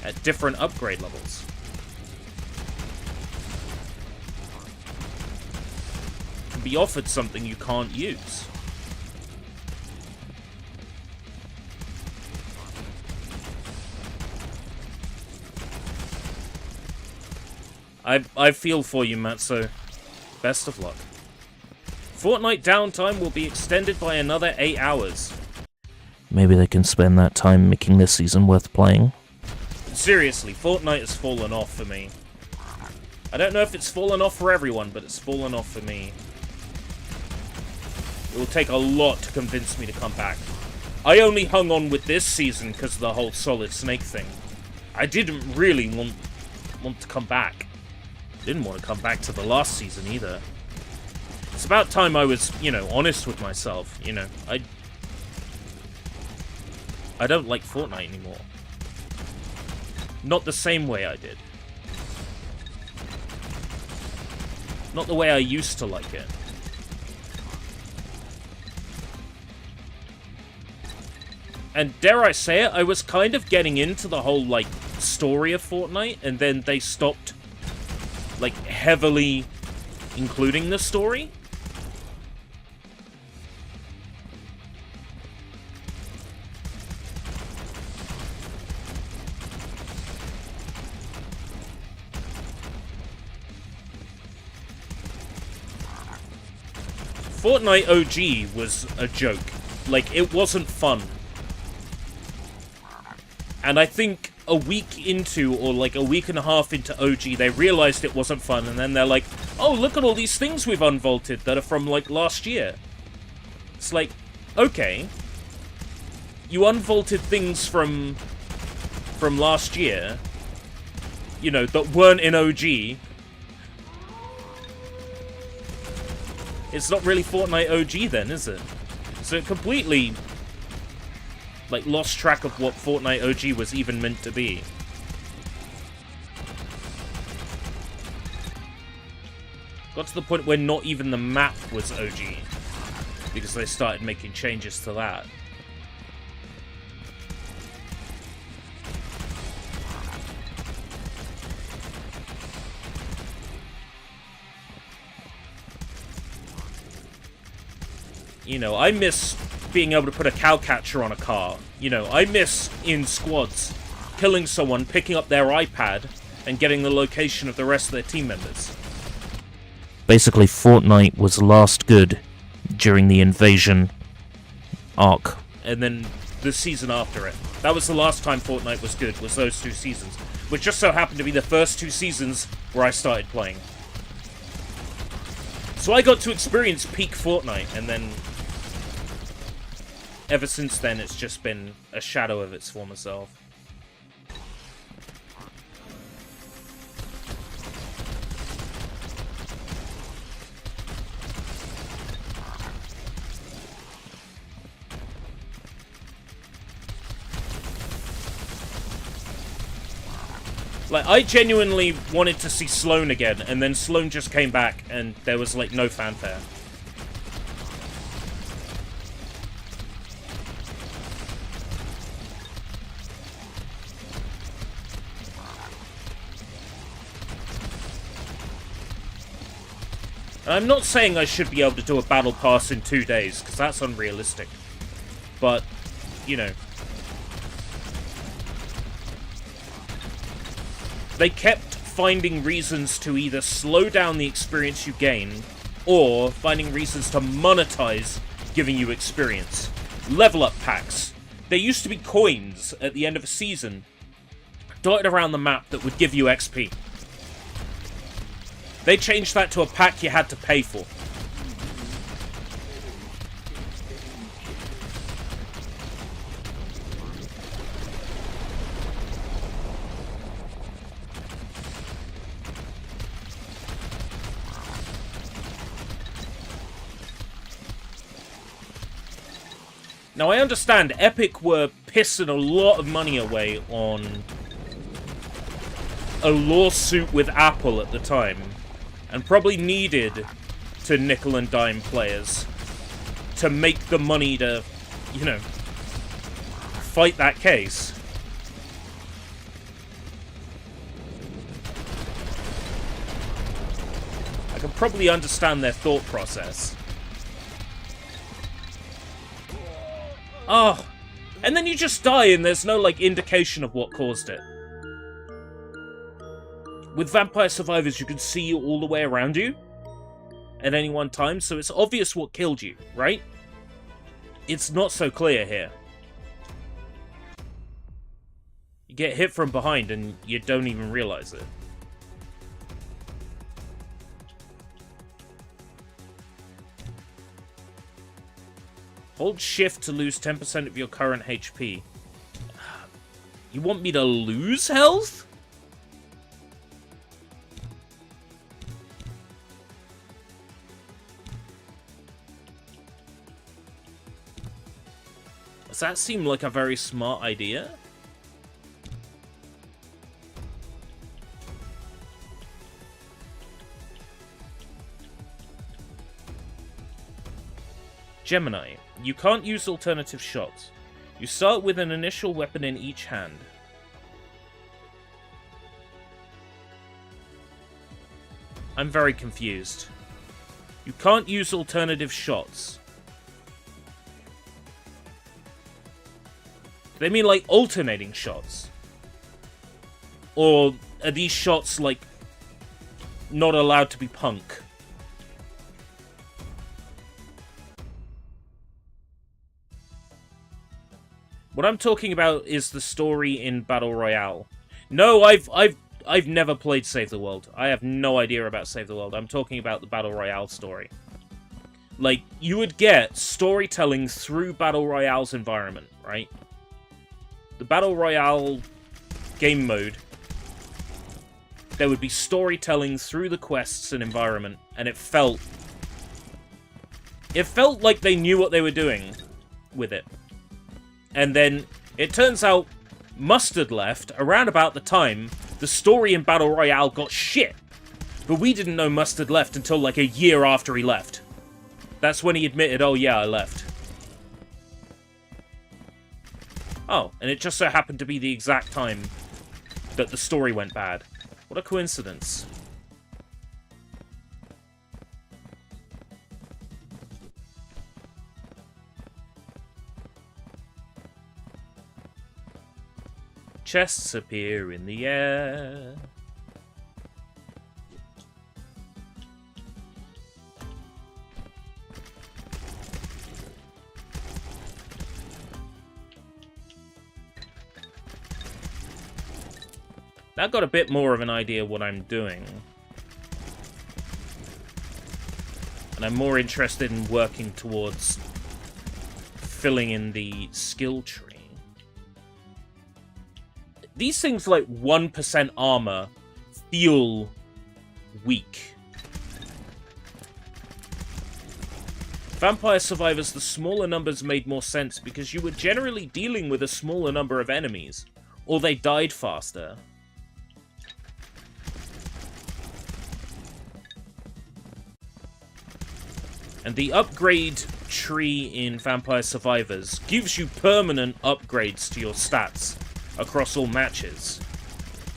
Speaker 1: At different upgrade levels. Can be offered something you can't use. I feel for you, Matzo. Best of luck. Fortnite downtime will be extended by another 8 hours.
Speaker 2: Maybe they can spend that time making this season worth playing.
Speaker 1: Seriously, Fortnite has fallen off for me. I don't know if it's fallen off for everyone, but it's fallen off for me. It will take a lot to convince me to come back. I only hung on with this season because of the whole Solid Snake thing. I didn't really want to come back. Didn't want to come back to the last season either. It's about time I was, you know, honest with myself. You know, I don't like Fortnite anymore. Not the same way I did. Not the way I used to like it. And dare I say it, I was kind of getting into the whole, like, story of Fortnite, and then they stopped, like, heavily including the story. Fortnite OG was a joke. Like, it wasn't fun. And I think a week into, or like a week and a half into OG, they realized it wasn't fun, and then they're like, oh, look at all these things we've unvaulted that are from, like, last year. It's like, okay. You unvaulted things from last year, you know, that weren't in OG. It's not really Fortnite OG then, is it? So it completely, like, lost track of what Fortnite OG was even meant to be. Got to the point where not even the map was OG, because they started making changes to that. You know, I miss being able to put a cowcatcher on a car. You know, I miss, in squads, killing someone, picking up their iPad, and getting the location of the rest of their team members.
Speaker 2: Basically, Fortnite was last good during the invasion arc.
Speaker 1: And then the season after it. That was the last time Fortnite was good, was those 2 seasons. Which just so happened to be the first 2 seasons where I started playing. So I got to experience peak Fortnite, and then ever since then, it's just been a shadow of its former self. Like, I genuinely wanted to see Sloan again, and then Sloan just came back, and there was, like, no fanfare. And I'm not saying I should be able to do a battle pass in 2 days, because that's unrealistic. But, you know. They kept finding reasons to either slow down the experience you gain, or finding reasons to monetize giving you experience. Level up packs. There used to be coins at the end of a season dotted around the map that would give you XP. They changed that to a pack you had to pay for. Now, I understand Epic were pissing a lot of money away on a lawsuit with Apple at the time, and probably needed to nickel and dime players to make the money to, you know, fight that case. I can probably understand their thought process. Oh, and then you just die and there's no, like, indication of what caused it. With Vampire Survivors, you can see all the way around you at any one time, so it's obvious what killed you, right? It's not so clear here. You get hit from behind and you don't even realize it. Hold shift to lose 10% of your current HP. You want me to lose health? Does that seem like a very smart idea? Gemini, you can't use alternative shots. You start with an initial weapon in each hand. I'm very confused. You can't use alternative shots. They mean like alternating shots? Or are these shots like not allowed to be punk? What I'm talking about is the story in Battle Royale. No, I've never played Save the World. I have no idea about Save the World. I'm talking about the Battle Royale story. Like, you would get storytelling through Battle Royale's environment, right? The Battle Royale game mode, there would be storytelling through the quests and environment, and it felt like they knew what they were doing with it. And then, it turns out, Mustard left around about the time the story in Battle Royale got shit. But we didn't know Mustard left until like a year after he left. That's when he admitted, oh yeah, I left. Oh, and it just so happened to be the exact time that the story went bad. What a coincidence. Chests appear in the air. I've got a bit more of an idea what I'm doing. And I'm more interested in working towards filling in the skill tree. These things like 1% armor feel weak. Vampire Survivors, the smaller numbers made more sense because you were generally dealing with a smaller number of enemies, or they died faster. And the upgrade tree in Vampire Survivors gives you permanent upgrades to your stats across all matches.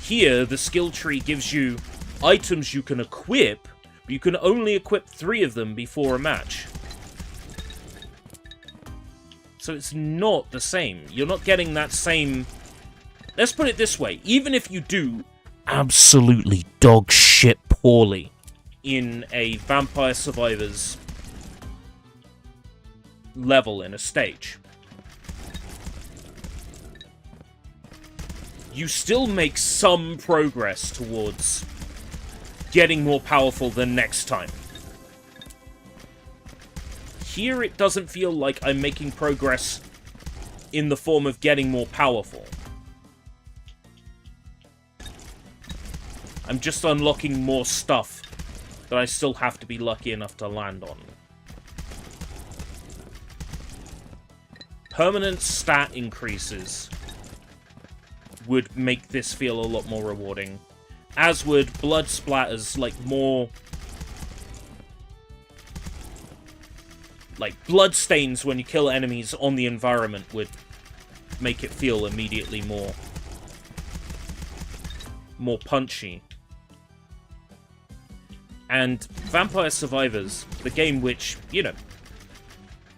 Speaker 1: Here, the skill tree gives you items you can equip, but you can only equip 3 of them before a match. So it's not the same. You're not getting that same... Let's put it this way. Even if you do absolutely dog shit poorly in a Vampire Survivors level in a stage, you still make some progress towards getting more powerful the next time. Here it doesn't feel like I'm making progress in the form of getting more powerful. I'm just unlocking more stuff that I still have to be lucky enough to land on. Permanent stat increases would make this feel a lot more rewarding. As would blood splatters, like more... like, blood stains when you kill enemies on the environment would make it feel immediately more punchy. And Vampire Survivors, the game which, you know,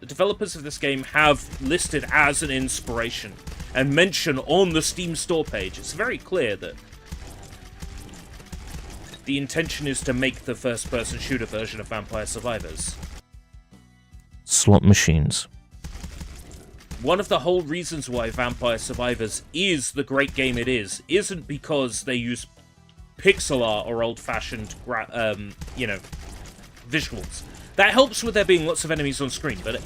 Speaker 1: the developers of this game have listed as an inspiration and mention on the Steam store page, it's very clear that the intention is to make the first-person shooter version of Vampire Survivors.
Speaker 2: Slot machines.
Speaker 1: One of the whole reasons why Vampire Survivors is the great game it is, isn't because they use pixel art or old-fashioned, you know, visuals. That helps with there being lots of enemies on screen, but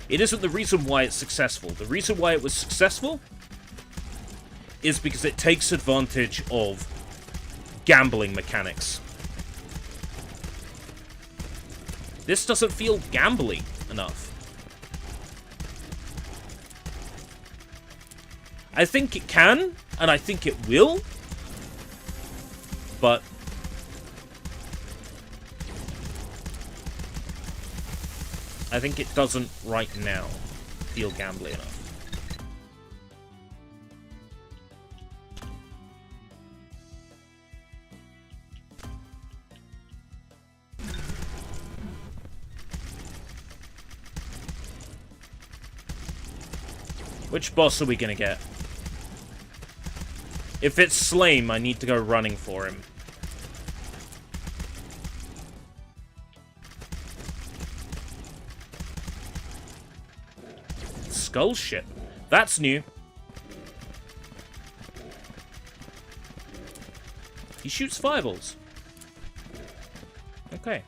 Speaker 1: it isn't the reason why it's successful. The reason why it was successful is because it takes advantage of gambling mechanics. This doesn't feel gambly enough. I think it can, and I think it will, but I think it doesn't right now feel gambly enough. Which boss are we gonna get? If it's Slame, I need to go running for him. Skull ship. That's new. He shoots fireballs. Okay.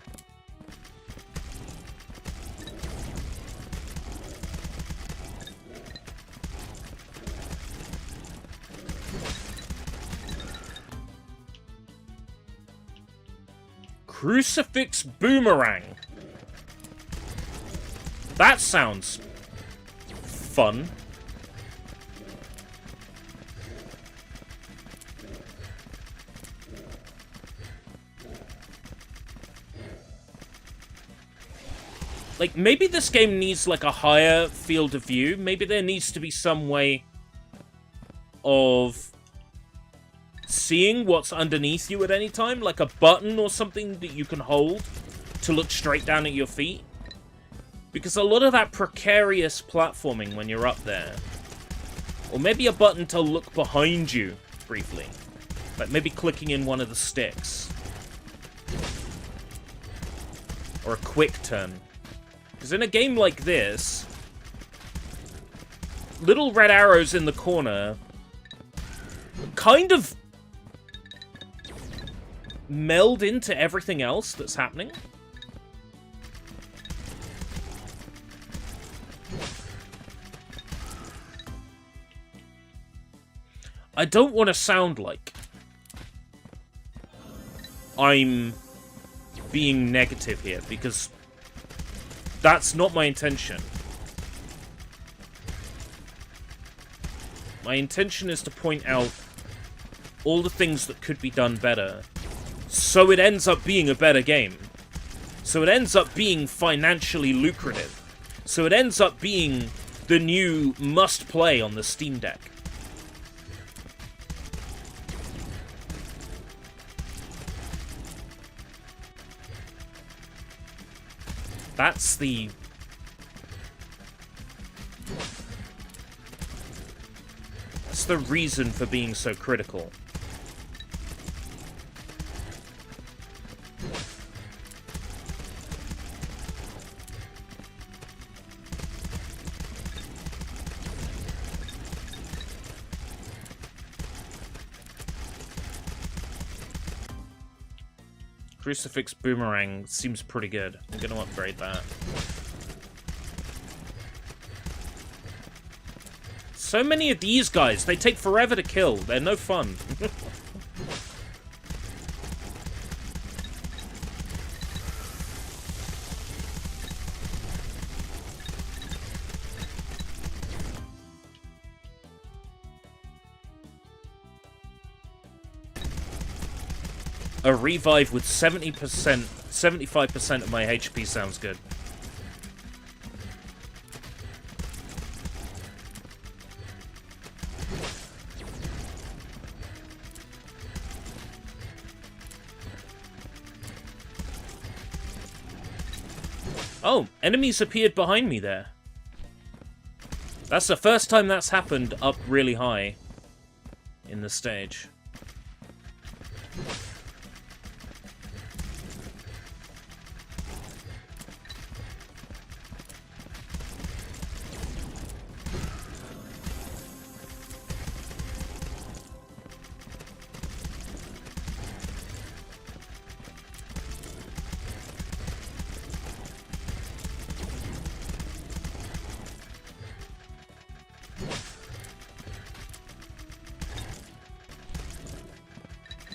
Speaker 1: Crucifix Boomerang. That sounds fun. Like, maybe this game needs, like, a higher field of view. Maybe there needs to be some way of seeing what's underneath you at any time, like a button or something that you can hold to look straight down at your feet. Because a lot of that precarious platforming when you're up there, or maybe a button to look behind you briefly, like maybe clicking in one of the sticks, or a quick turn. Because in a game like this, little red arrows in the corner kind of meld into everything else that's happening. I don't want to sound like I'm being negative here, because that's not my intention. My intention is to point out all the things that could be done better, so it ends up being a better game. So it ends up being financially lucrative. So it ends up being the new must-play on the Steam Deck. That's the... That's the reason for being so critical. Crucifix Boomerang seems pretty good. I'm going to upgrade that. So many of these guys, they take forever to kill. They're no fun. A revive with 70%, 75% of my HP sounds good. Oh, enemies appeared behind me there. That's the first time that's happened up really high in the stage.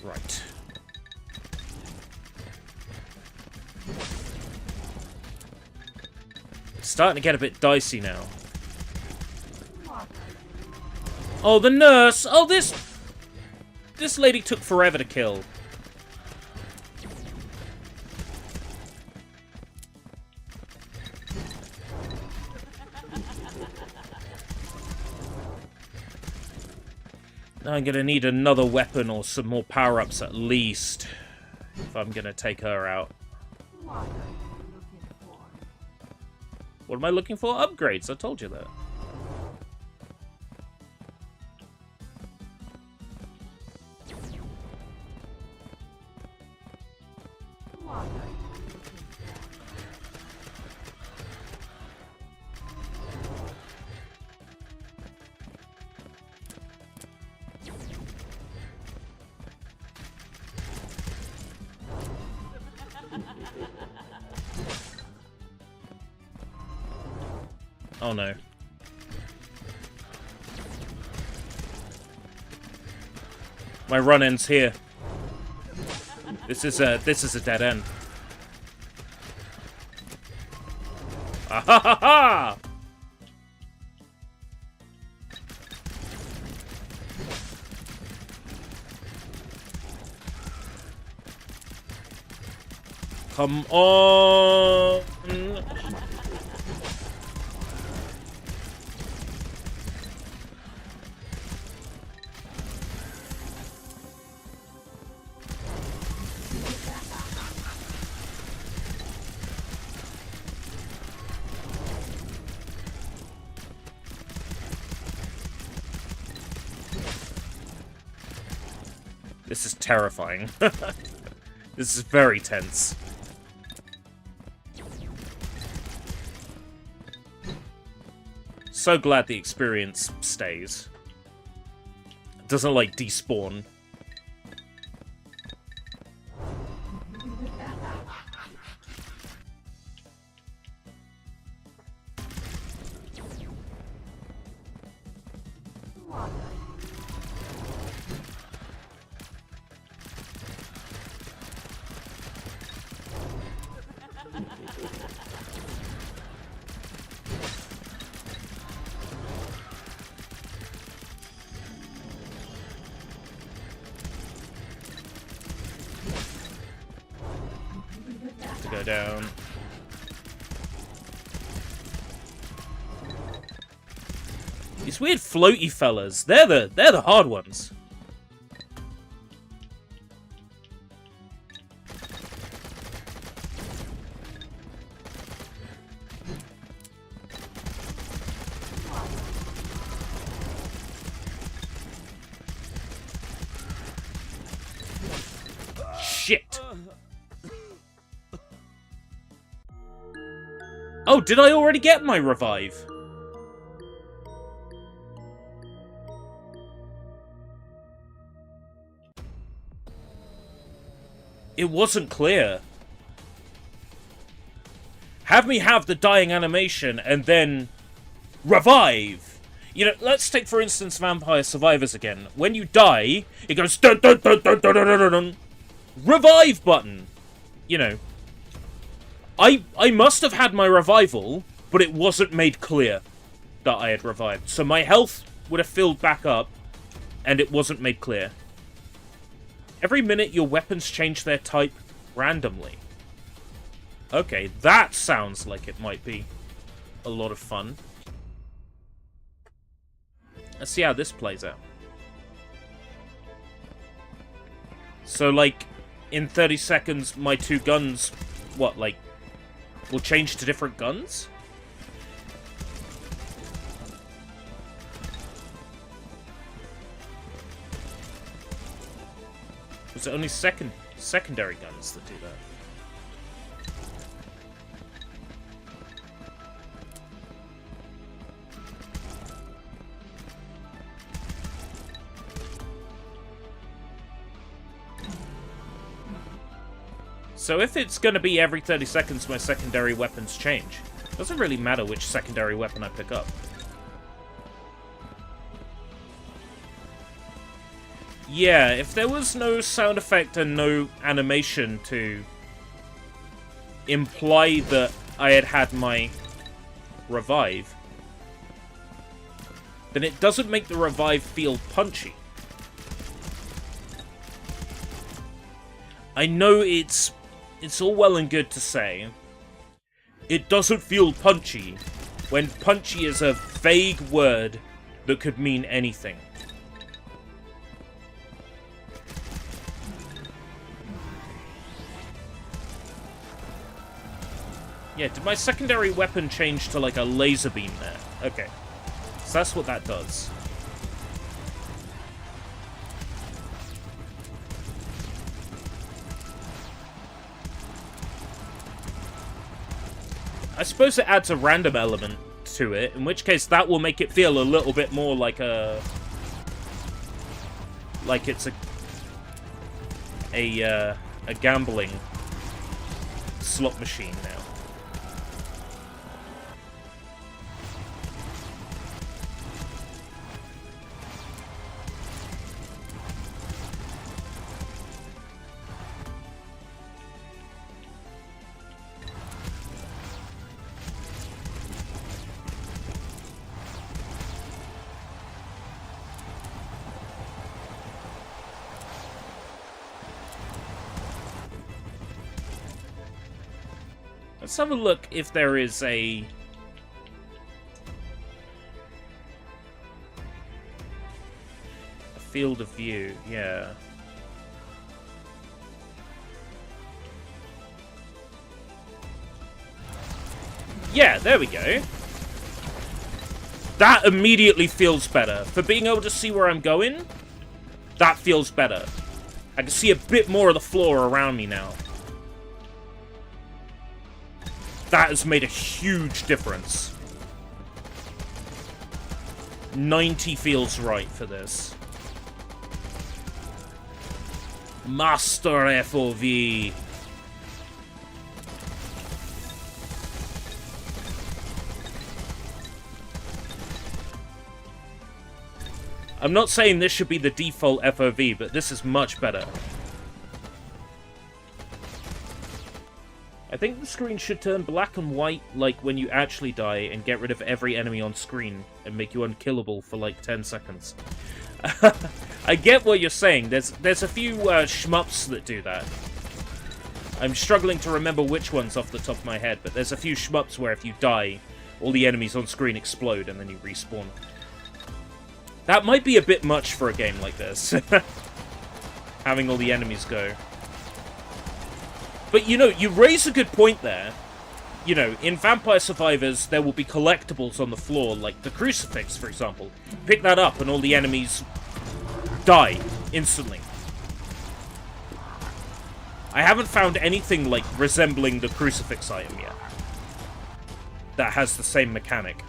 Speaker 1: Right. It's starting to get a bit dicey now. Oh, the nurse! Oh, this lady took forever to kill. I'm gonna need another weapon or some more power-ups at least if I'm gonna take her out. What am I looking for? Upgrades, I told you that. Oh no. My run ends here. This is a dead end. Ah ha ha ha! Come on! This is terrifying. This is very tense. So glad the experience stays. It doesn't, like, despawn. To go down. These weird floaty fellas, they're the hard ones. shit! Oh, did I already get my revive? It wasn't clear. Have me have the dying animation and then revive. You know, let's take for instance Vampire Survivors again. When you die, it goes dun dun dun dun dun dun dun dun. Revive button. You know, I must have had my revival, but it wasn't made clear that I had revived. So my health would have filled back up, and it wasn't made clear. Every minute, your weapons change their type randomly. Okay, that sounds like it might be a lot of fun. Let's see how this plays out. So, like, in 30 seconds, my two guns, what, like, will change to different guns? Was it only secondary guns that do that? So if it's going to be every 30 seconds my secondary weapons change, it doesn't really matter which secondary weapon I pick up. Yeah, if there was no sound effect and no animation to imply that I had had my revive, then it doesn't make the revive feel punchy. I know it's all well and good to say it doesn't feel punchy when punchy is a vague word that could mean anything. Yeah, did my secondary weapon change to like a laser beam there? Okay. So that's what that does. I suppose it adds a random element to it, in which case that will make it feel a little bit more like a... like it's a gambling slot machine now. Let's have a look if there is a field of view, yeah. Yeah, there we go. That immediately feels better. For being able to see where I'm going, that feels better. I can see a bit more of the floor around me now. That has made a huge difference. 90 feels right for this. Master FOV. I'm not saying this should be the default FOV, but this is much better. I think the screen should turn black and white like when you actually die and get rid of every enemy on screen and make you unkillable for like 10 seconds. I get what you're saying. There's a few shmups that do that. I'm struggling to remember which ones off the top of my head, but there's a few shmups where if you die, all the enemies on screen explode and then you respawn. That might be a bit much for a game like this. Having all the enemies go. But, you know, you raise a good point there. You know, in Vampire Survivors, there will be collectibles on the floor, like the crucifix, for example. Pick that up and all the enemies die instantly. I haven't found anything, like, resembling the crucifix item yet. That has the same mechanic.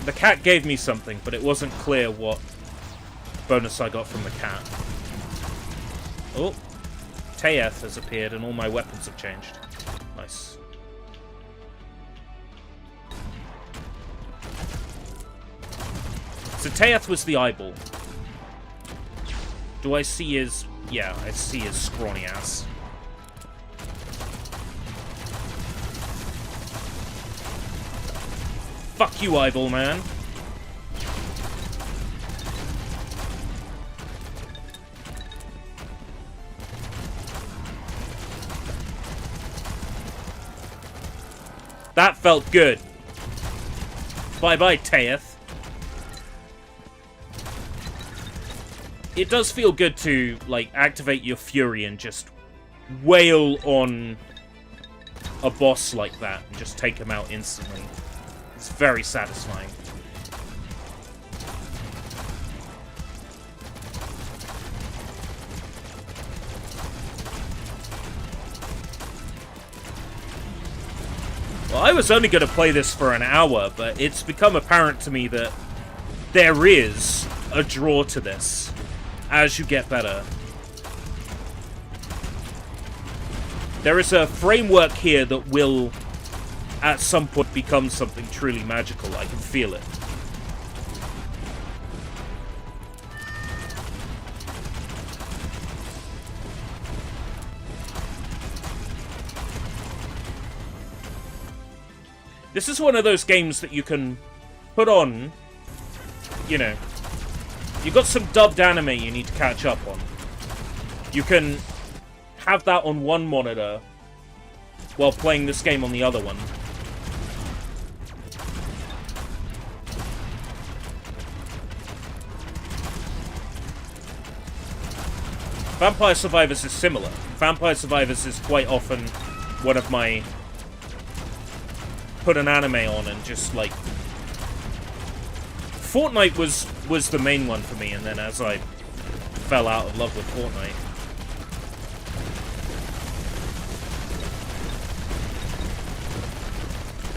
Speaker 1: The cat gave me something, but it wasn't clear what bonus I got from the cat. Oh, Teyeth has appeared and all my weapons have changed. Nice. So Teyeth was the eyeball. Do I see his... Yeah, I see his scrawny ass. Fuck you, eyeball man. That felt good. Bye-bye, Teyeth. It does feel good to, like, activate your fury and just wail on a boss like that and just take him out instantly. It's very satisfying. Well, I was only going to play this for an hour, but it's become apparent to me that there is a draw to this as you get better. There is a framework here that will, at some point, become something truly magical. I can feel it. This is one of those games that you can put on, you know, you've got some dubbed anime you need to catch up on. You can have that on one monitor while playing this game on the other one. Vampire Survivors is similar. Vampire Survivors is quite often one of my... put an anime on and just, like... Fortnite was the main one for me, and then as I fell out of love with Fortnite...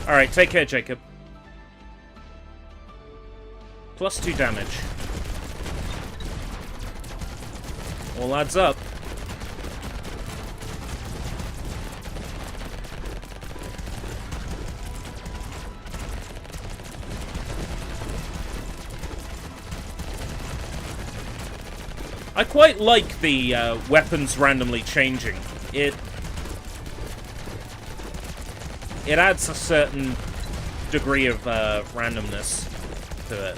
Speaker 1: Alright, take care, Jacob. +2 damage. All adds up. I quite like the weapons randomly changing. It adds a certain degree of randomness to it.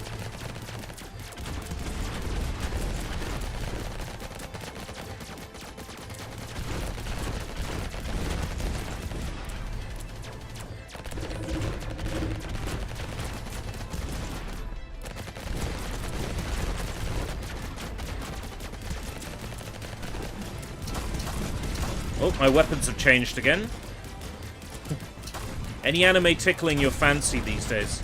Speaker 1: Oh, my weapons have changed again. Any anime tickling your fancy these days?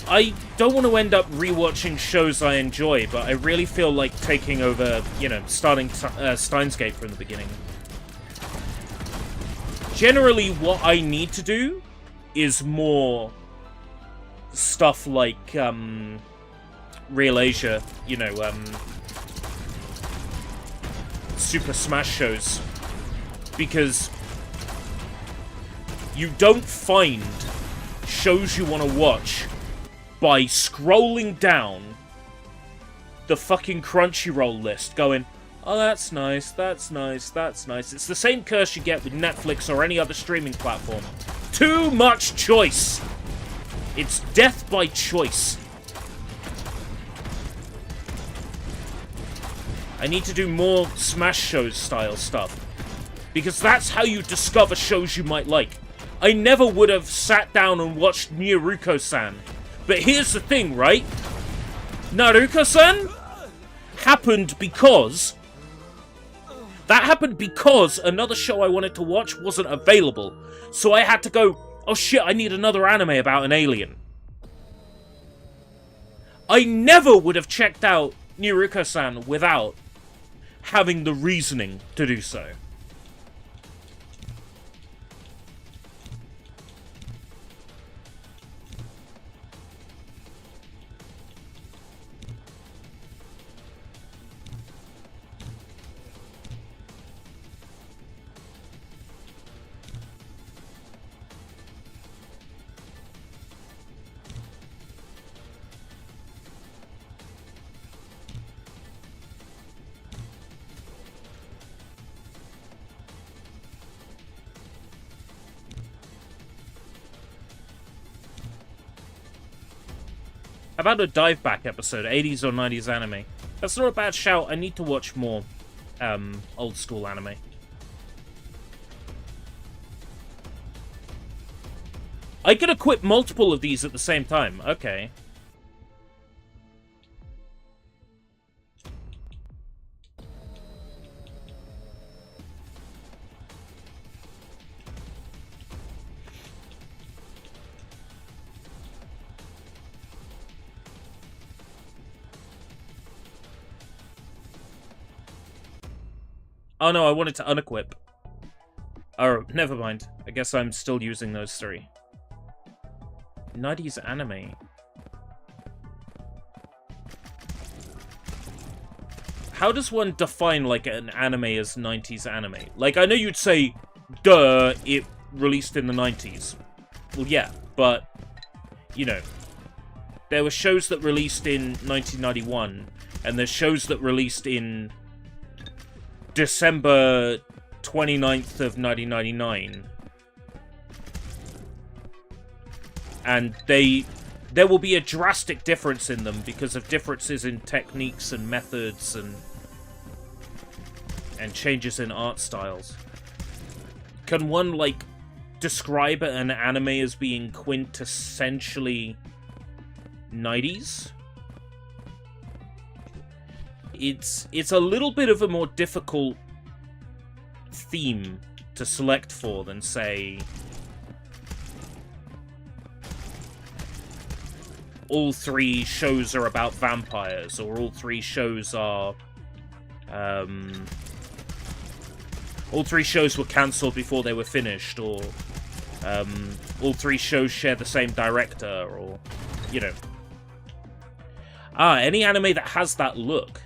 Speaker 1: I don't want to end up rewatching shows I enjoy, but I really feel like taking over, you know, starting Steins Gate from the beginning. Generally, what I need to do is more stuff like, Real Asia, you know, Super Smash shows, because you don't find shows you want to watch by scrolling down the fucking Crunchyroll list going, oh, that's nice, that's nice, that's nice. It's the same curse you get with Netflix or any other streaming platform. Too much choice. It's death by choice. I need to do more Smash Shows style stuff. Because that's how you discover shows you might like. I never would have sat down and watched Naruto-san. But here's the thing, right? Naruto-san happened because... That happened because another show I wanted to watch wasn't available. So I had to go, oh shit, I need another anime about an alien. I never would have checked out Naruto-san without having the reasoning to do so. How about a dive back episode, 80s or 90s anime? That's not a bad shout. I need to watch more old school anime. I could equip multiple of these at the same time. Okay. Oh no, I wanted to unequip. Oh, never mind. I guess I'm still using those three. 90s anime. How does one define, like, an anime as 90s anime? Like, I know you'd say, duh, it released in the 90s. Well, yeah, but, you know, there were shows that released in 1991, and there's shows that released in December 29th of 1999. And there will be a drastic difference in them because of differences in techniques and methods and changes in art styles. Can one, like, describe an anime as being quintessentially 90s? It's a little bit of a more difficult theme to select for than, say, all three shows are about vampires, or all three shows are, all three shows were cancelled before they were finished, or, all three shows share the same director, or, you know. Any anime that has that look.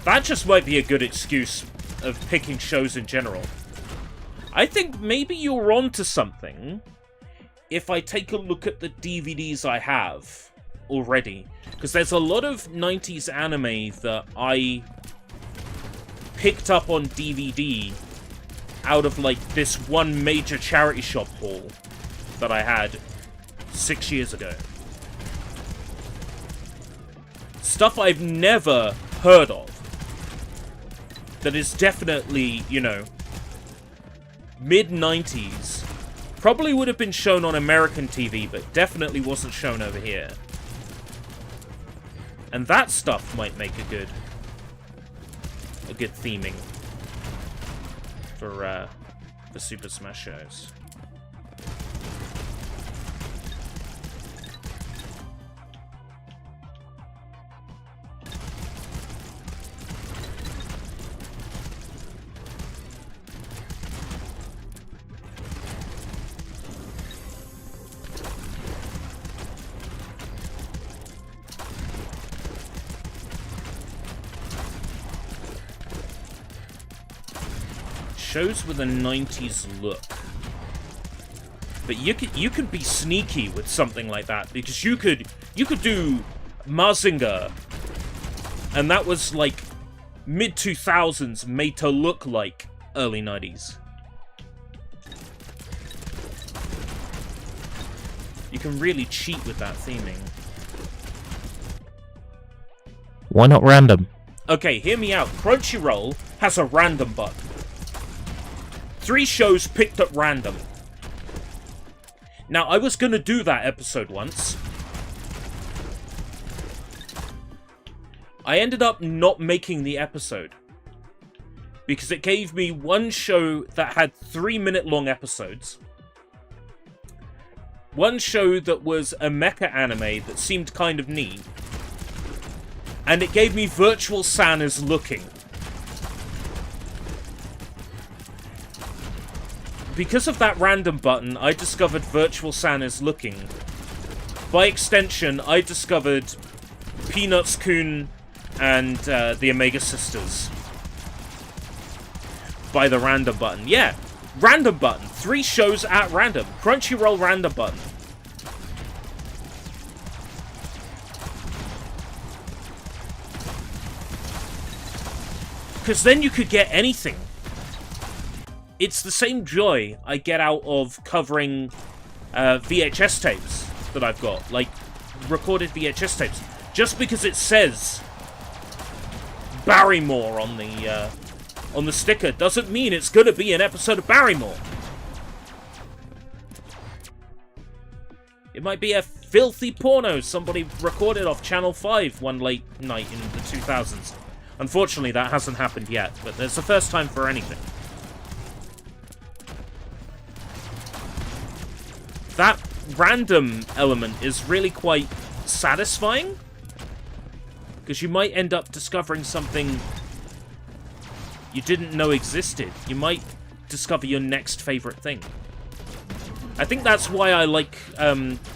Speaker 1: That just might be a good excuse of picking shows in general. I think maybe you're onto something if I take a look at the DVDs I have already. Because there's a lot of 90s anime that I picked up on DVD out of, like, this one major charity shop haul that I had 6 years ago. Stuff I've never heard of. That is definitely, you know, mid-90s. Probably would have been shown on American TV, but definitely wasn't shown over here. And that stuff might make a good theming for Super Smash shows. Shows with a 90s look. But you could be sneaky with something like that, because you could do Mazinger And that was like mid-2000s made to look like early 90s. You can really cheat with that theming.
Speaker 2: Why not random?
Speaker 1: Okay, hear me out. Crunchyroll has a random button. 3 shows picked at random. Now, I was going to do that episode once. I ended up not making the episode. Because it gave me one show that had 3-minute-long episodes. One show that was a mecha anime that seemed kind of neat. And it gave me Virtual San as looking. Because of that random button, I discovered Virtual San as looking. By extension, I discovered Peanuts-kun and the Omega Sisters. By the random button. Yeah, random button. 3 shows at random. Crunchyroll random button. Because then you could get anything. It's the same joy I get out of covering VHS tapes that I've got. Like, recorded VHS tapes. Just because it says Barrymore on the sticker doesn't mean it's going to be an episode of Barrymore. It might be a filthy porno somebody recorded off Channel 5 one late night in the 2000s. Unfortunately, that hasn't happened yet, but there's the first time for anything. That random element is really quite satisfying, because you might end up discovering something you didn't know existed. You might discover your next favorite thing. I think that's why I like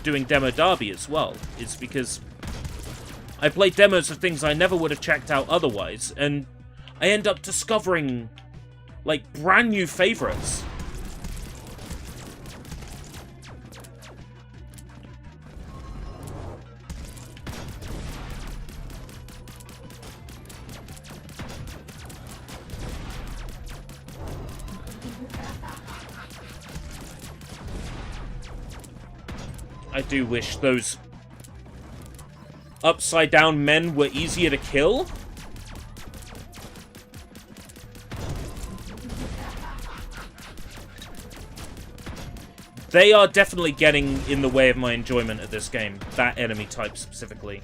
Speaker 1: doing Demo Derby as well, is because I play demos of things I never would have checked out otherwise, and I end up discovering, like, brand new favorites. I do wish those upside-down men were easier to kill. They are definitely getting in the way of my enjoyment of this game. That enemy type specifically.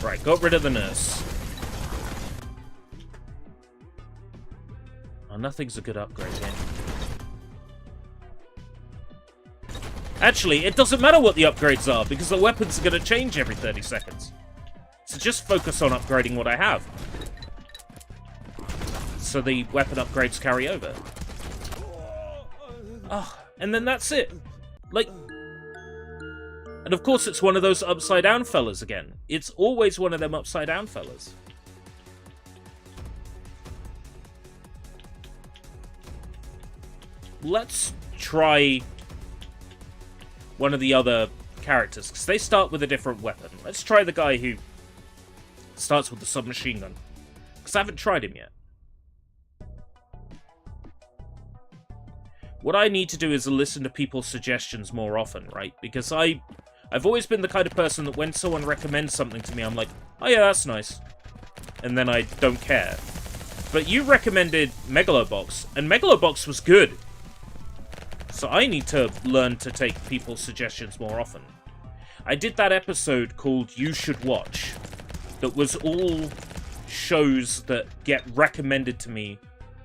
Speaker 1: Right, got rid of the nurse. Oh, nothing's a good upgrade here. Actually, it doesn't matter what the upgrades are, because the weapons are going to change every 30 seconds. So just focus on upgrading what I have. So the weapon upgrades carry over. Oh, and then that's it. Like... And of course it's one of those upside-down fellas again. It's always one of them upside-down fellas. Let's try one of the other characters, because they start with a different weapon. Let's try the guy who starts with the submachine gun, because I haven't tried him yet. What I need to do is listen to people's suggestions more often, right? Because I've always been the kind of person that when someone recommends something to me, I'm like, oh yeah, that's nice. And then I don't care. But you recommended Megalobox, and Megalobox was good. So I need to learn to take people's suggestions more often. I did that episode called You Should Watch, that was all shows that get recommended to me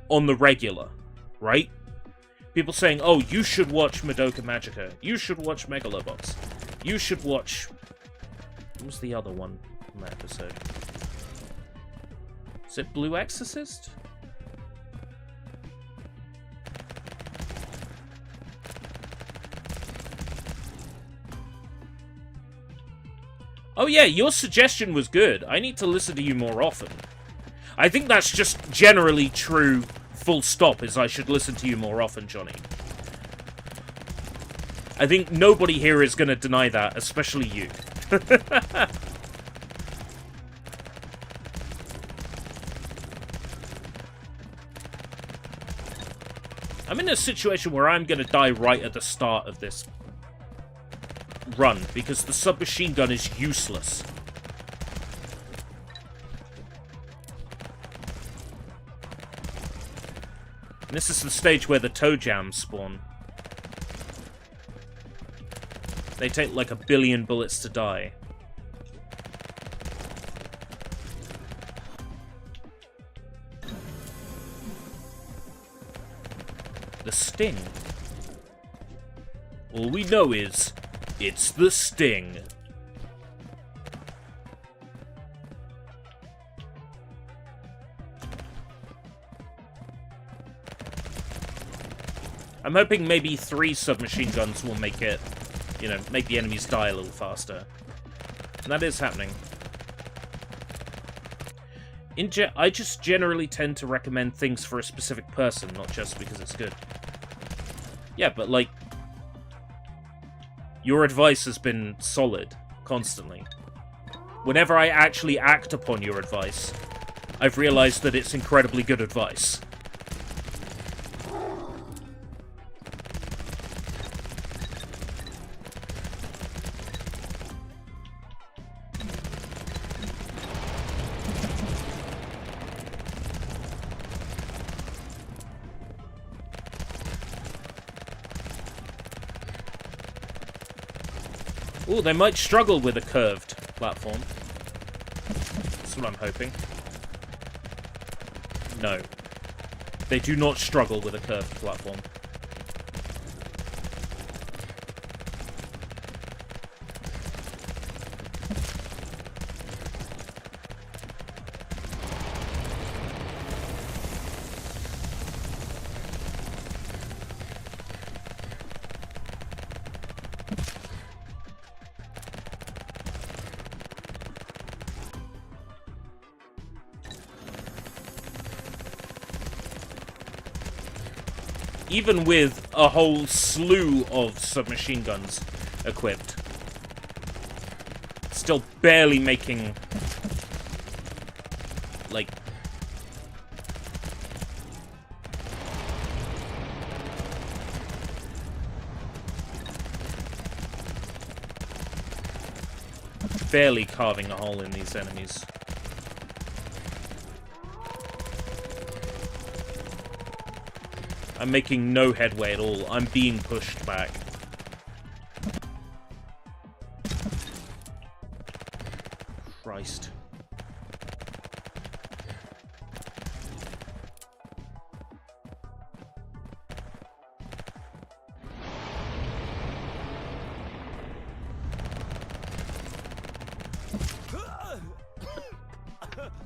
Speaker 1: on the regular, right? People saying, oh, you should watch Madoka Magica. You should watch Megalobox. You should watch... What was the other one in that episode? Is it Blue Exorcist? Oh yeah, your suggestion was good. I need to listen to you more often. I think that's just generally true, full stop, is I should listen to you more often, Johnny. I think nobody here is going to deny that, especially you. I'm in a situation where I'm going to die right at the start of this run, because the submachine gun is useless. And this is the stage where the toe jams spawn. They take like 1 billion bullets to die. The sting. All we know is, it's the sting. I'm hoping maybe 3 submachine guns will make it, you know, make the enemies die a little faster. And that is happening. I just generally tend to recommend things for a specific person, not just because it's good. Yeah, but like, your advice has been solid, constantly. Whenever I actually act upon your advice, I've realized that it's incredibly good advice. Ooh, they might struggle with a curved platform. That's what I'm hoping. No. They do not struggle with a curved platform. Even with a whole slew of submachine guns equipped, still barely making, like, barely carving a hole in these enemies. I'm making no headway at all. I'm being pushed back. Christ.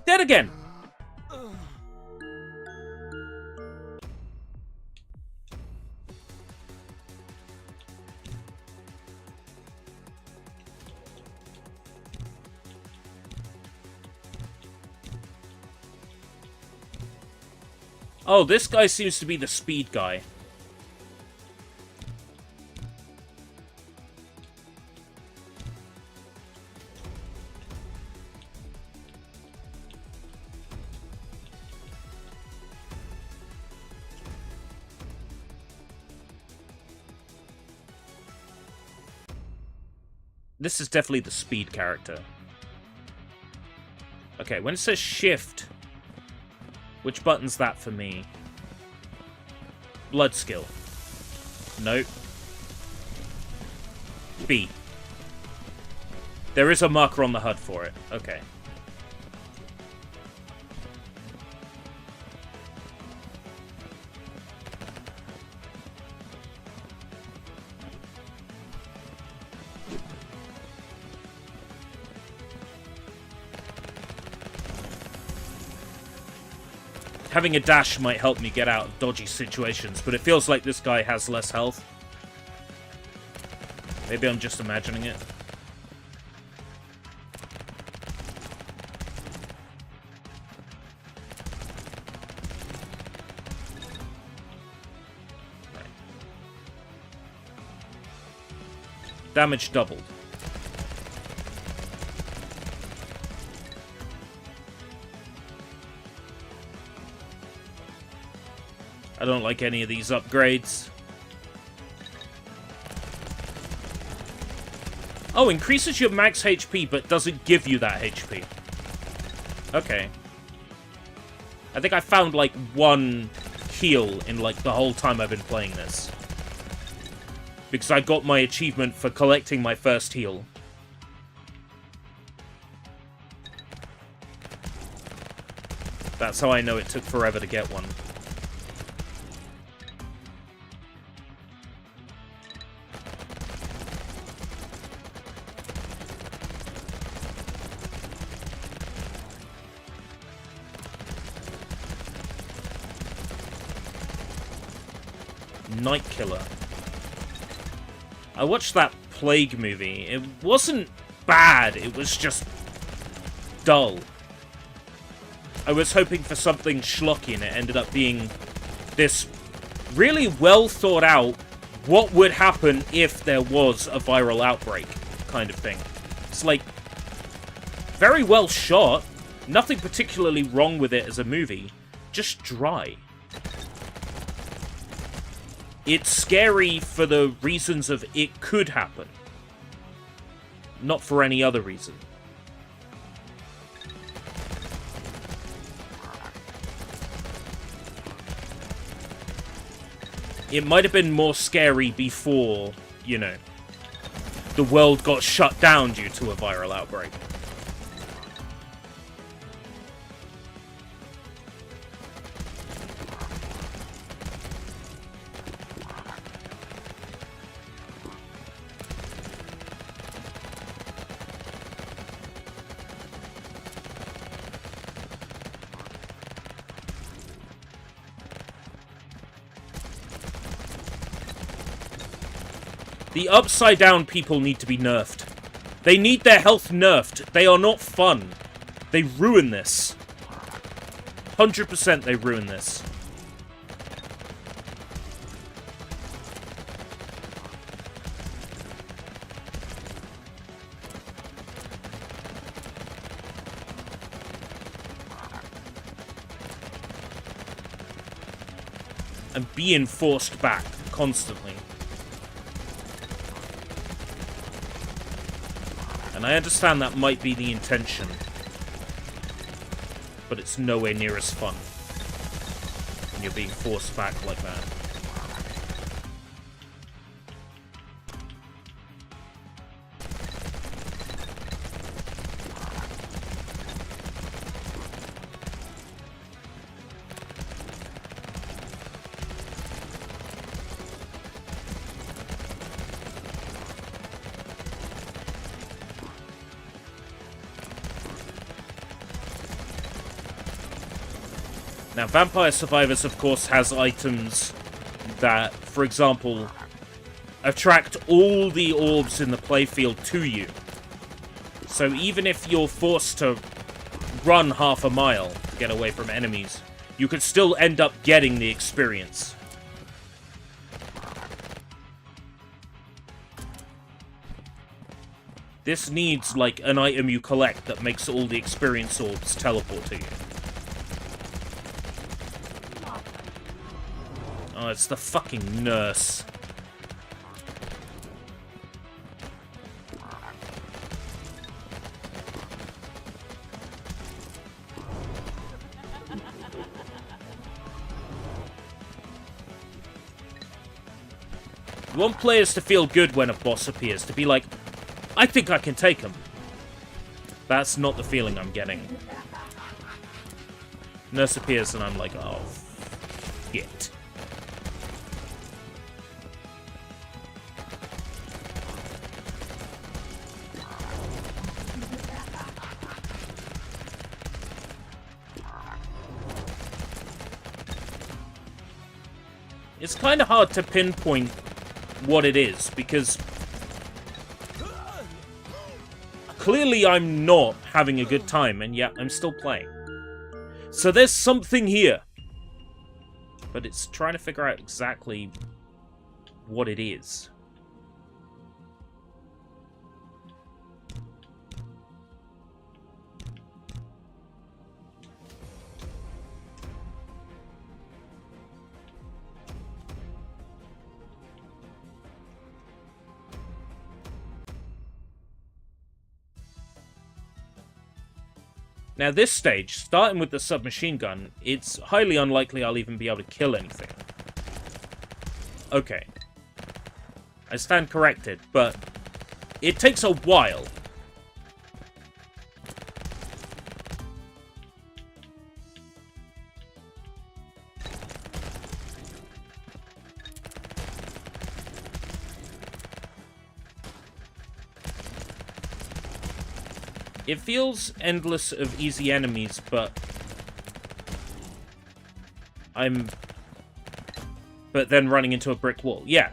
Speaker 1: Dead again! Oh, this guy seems to be the speed guy. This is definitely the speed character. Okay, when it says shift, which button's that for me? Blood skill. Nope. B. There is a marker on the HUD for it. Okay. Having a dash might help me get out of dodgy situations, but it feels like this guy has less health. Maybe I'm just imagining it. Right. Damage doubled. I don't like any of these upgrades. Oh, increases your max HP, but doesn't give you that HP. Okay. I think I found, like, one heal in, like, the whole time I've been playing this. Because I got my achievement for collecting my first heal. That's how I know it took forever to get one. Night Killer. I watched that Plague movie. It wasn't bad, it was just dull. I was hoping for something schlocky and it ended up being this really well thought out what would happen if there was a viral outbreak kind of thing. It's like very well shot, nothing particularly wrong with it as a movie, just dry. It's scary for the reasons of it could happen, not for any other reason. It might have been more scary before, you know, the world got shut down due to a viral outbreak. The upside-down people need to be nerfed. They need their health nerfed. They are not fun. They ruin this. 100% they ruin this. I'm being forced back constantly. And I understand that might be the intention, but it's nowhere near as fun when you're being forced back like that. Now, Vampire Survivors, of course, has items that, for example, attract all the orbs in the playfield to you. So even if you're forced to run half a mile to get away from enemies, you could still end up getting the experience. This needs, like, an item you collect that makes all the experience orbs teleport to you. Oh, it's the fucking nurse. You want players to feel good when a boss appears, to be like, I think I can take him. That's not the feeling I'm getting. Nurse appears and I'm like, oh, shit. it's kind of hard to pinpoint what it is, because clearly I'm not having a good time, and yet I'm still playing. So there's something here. But it's trying to figure out exactly what it is. Now this stage, starting with the submachine gun, it's highly unlikely I'll even be able to kill anything. Okay. I stand corrected, but it takes a while. It feels endless of easy enemies, but but then running into a brick wall. Yeah,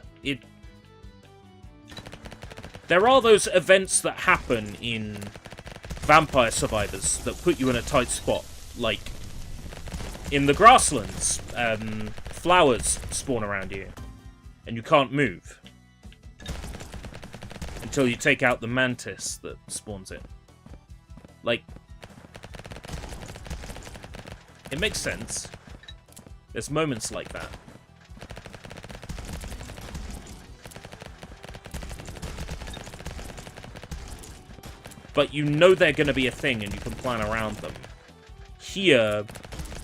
Speaker 1: there are those events that happen in Vampire Survivors that put you in a tight spot, like in the grasslands, flowers spawn around you, and you can't move until you take out the mantis that spawns it. Like, it makes sense. There's moments like that. But you know they're going to be a thing and you can plan around them. Here,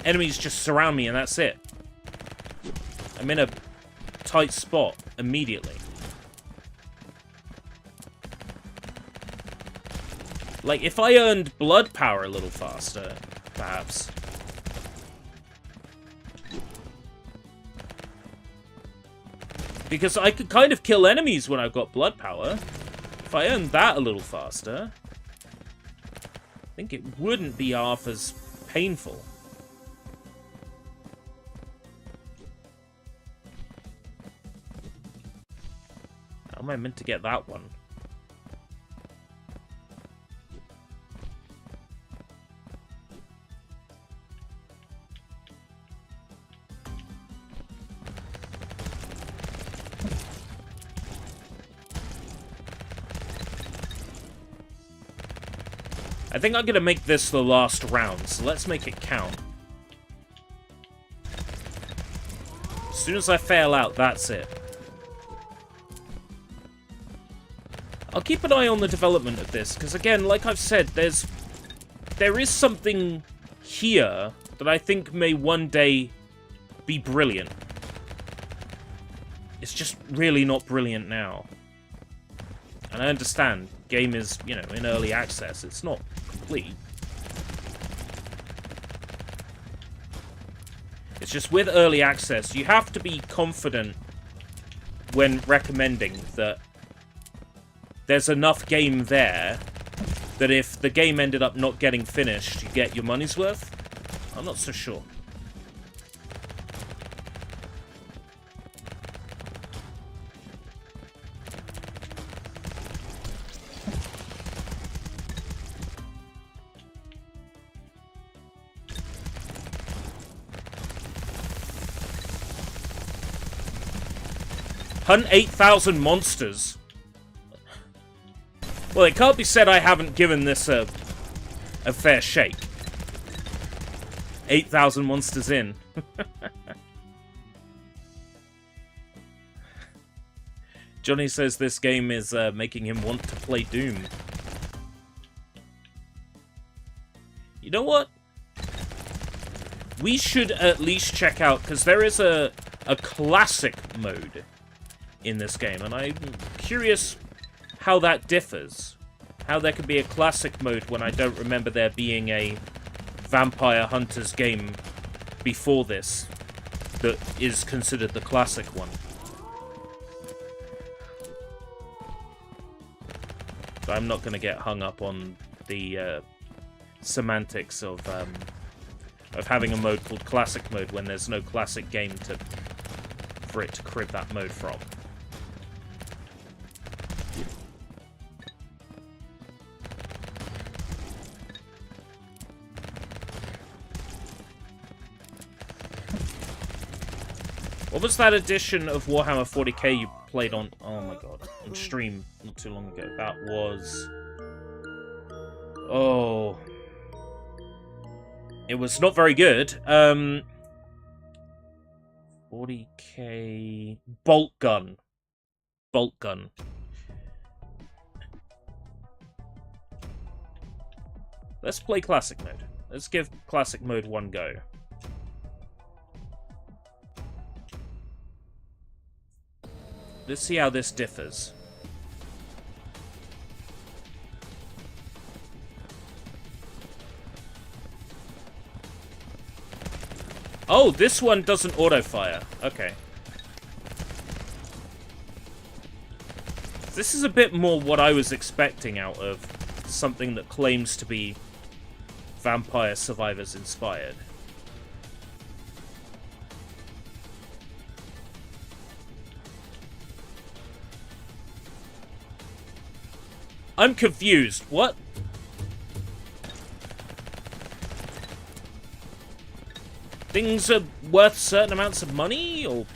Speaker 1: enemies just surround me and that's it. I'm in a tight spot immediately. Like, if I earned blood power a little faster, perhaps. Because I could kind of kill enemies when I've got blood power. If I earned that a little faster, I think it wouldn't be half as painful. How am I meant to get that one? I think I'm going to make this the last round, so let's make it count. As soon as I fail out, that's it. I'll keep an eye on the development of this, because again, like I've said, there is something here that I think may one day be brilliant. It's just really not brilliant now. And I understand, game is, you know, in early access, it's not complete. It's just with early access, you have to be confident when recommending that there's enough game there that if the game ended up not getting finished, you get your money's worth. I'm not so sure. Hunt 8,000 monsters. Well, it can't be said I haven't given this a fair shake. 8,000 monsters in. Johnny says this game is making him want to play Doom. You know what? We should at least check out, because there is a classic mode in this game, and I'm curious how that differs. How there could be a classic mode when I don't remember there being a Vampire Hunters game before this that is considered the classic one. But I'm not going to get hung up on the semantics of having a mode called classic mode when there's no classic game to for it to crib that mode from. What was that edition of Warhammer 40k you played on... Oh my god. On stream not too long ago. That was... Oh... It was not very good. 40k... Bolt gun. Bolt gun. Let's play classic mode. Let's give classic mode one go. Let's see how this differs. Oh, this one doesn't auto-fire. Okay. This is a bit more what I was expecting out of something that claims to be Vampire Survivors inspired. I'm confused. What? Things are worth certain amounts of money, or...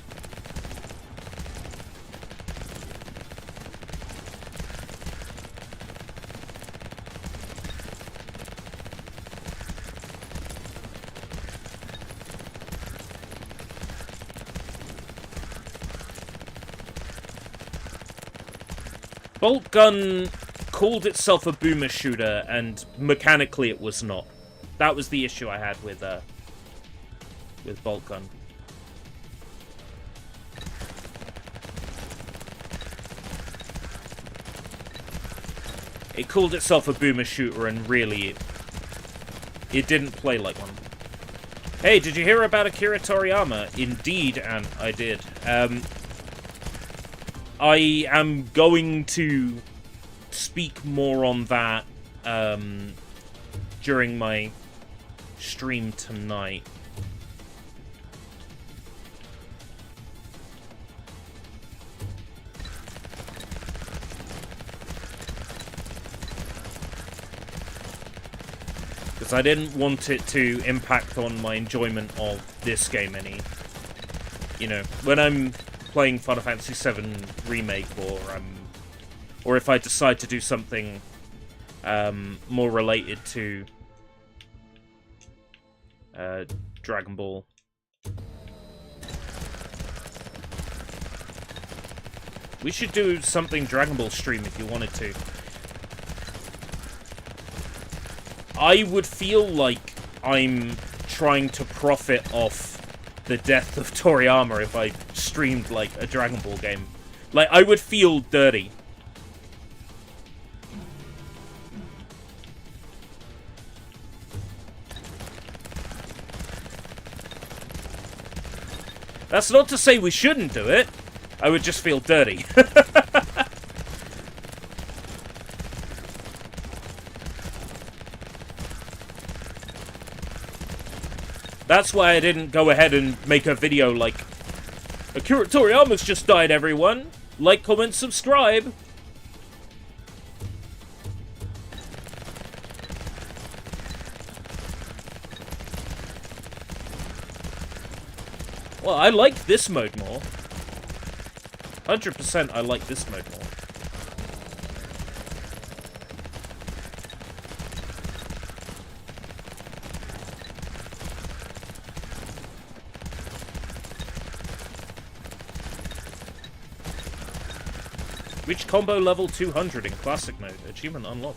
Speaker 1: Bolt gun called itself a boomer shooter, and mechanically it was not. That was the issue I had with bolt gun. It called itself a boomer shooter, and really, it didn't play like one. Hey, did you hear about Akira Toriyama? Indeed, and I did. I am going to speak more on that during my stream tonight. Because I didn't want it to impact on my enjoyment of this game any. You know, when I'm playing Final Fantasy VII Remake, or if I decide to do something more related to Dragon Ball. We should do something Dragon Ball stream if you wanted to. I would feel like I'm trying to profit off the death of Toriyama if I streamed, like, a Dragon Ball game. Like, I would feel dirty. That's not to say we shouldn't do it. I would just feel dirty. That's why I didn't go ahead and make a video like, Akira Toriyama's just died, everyone. Like, comment, subscribe. Well, I like this mode more. 100% I like this mode more. Reach combo level 200 in classic mode. Achievement unlocked.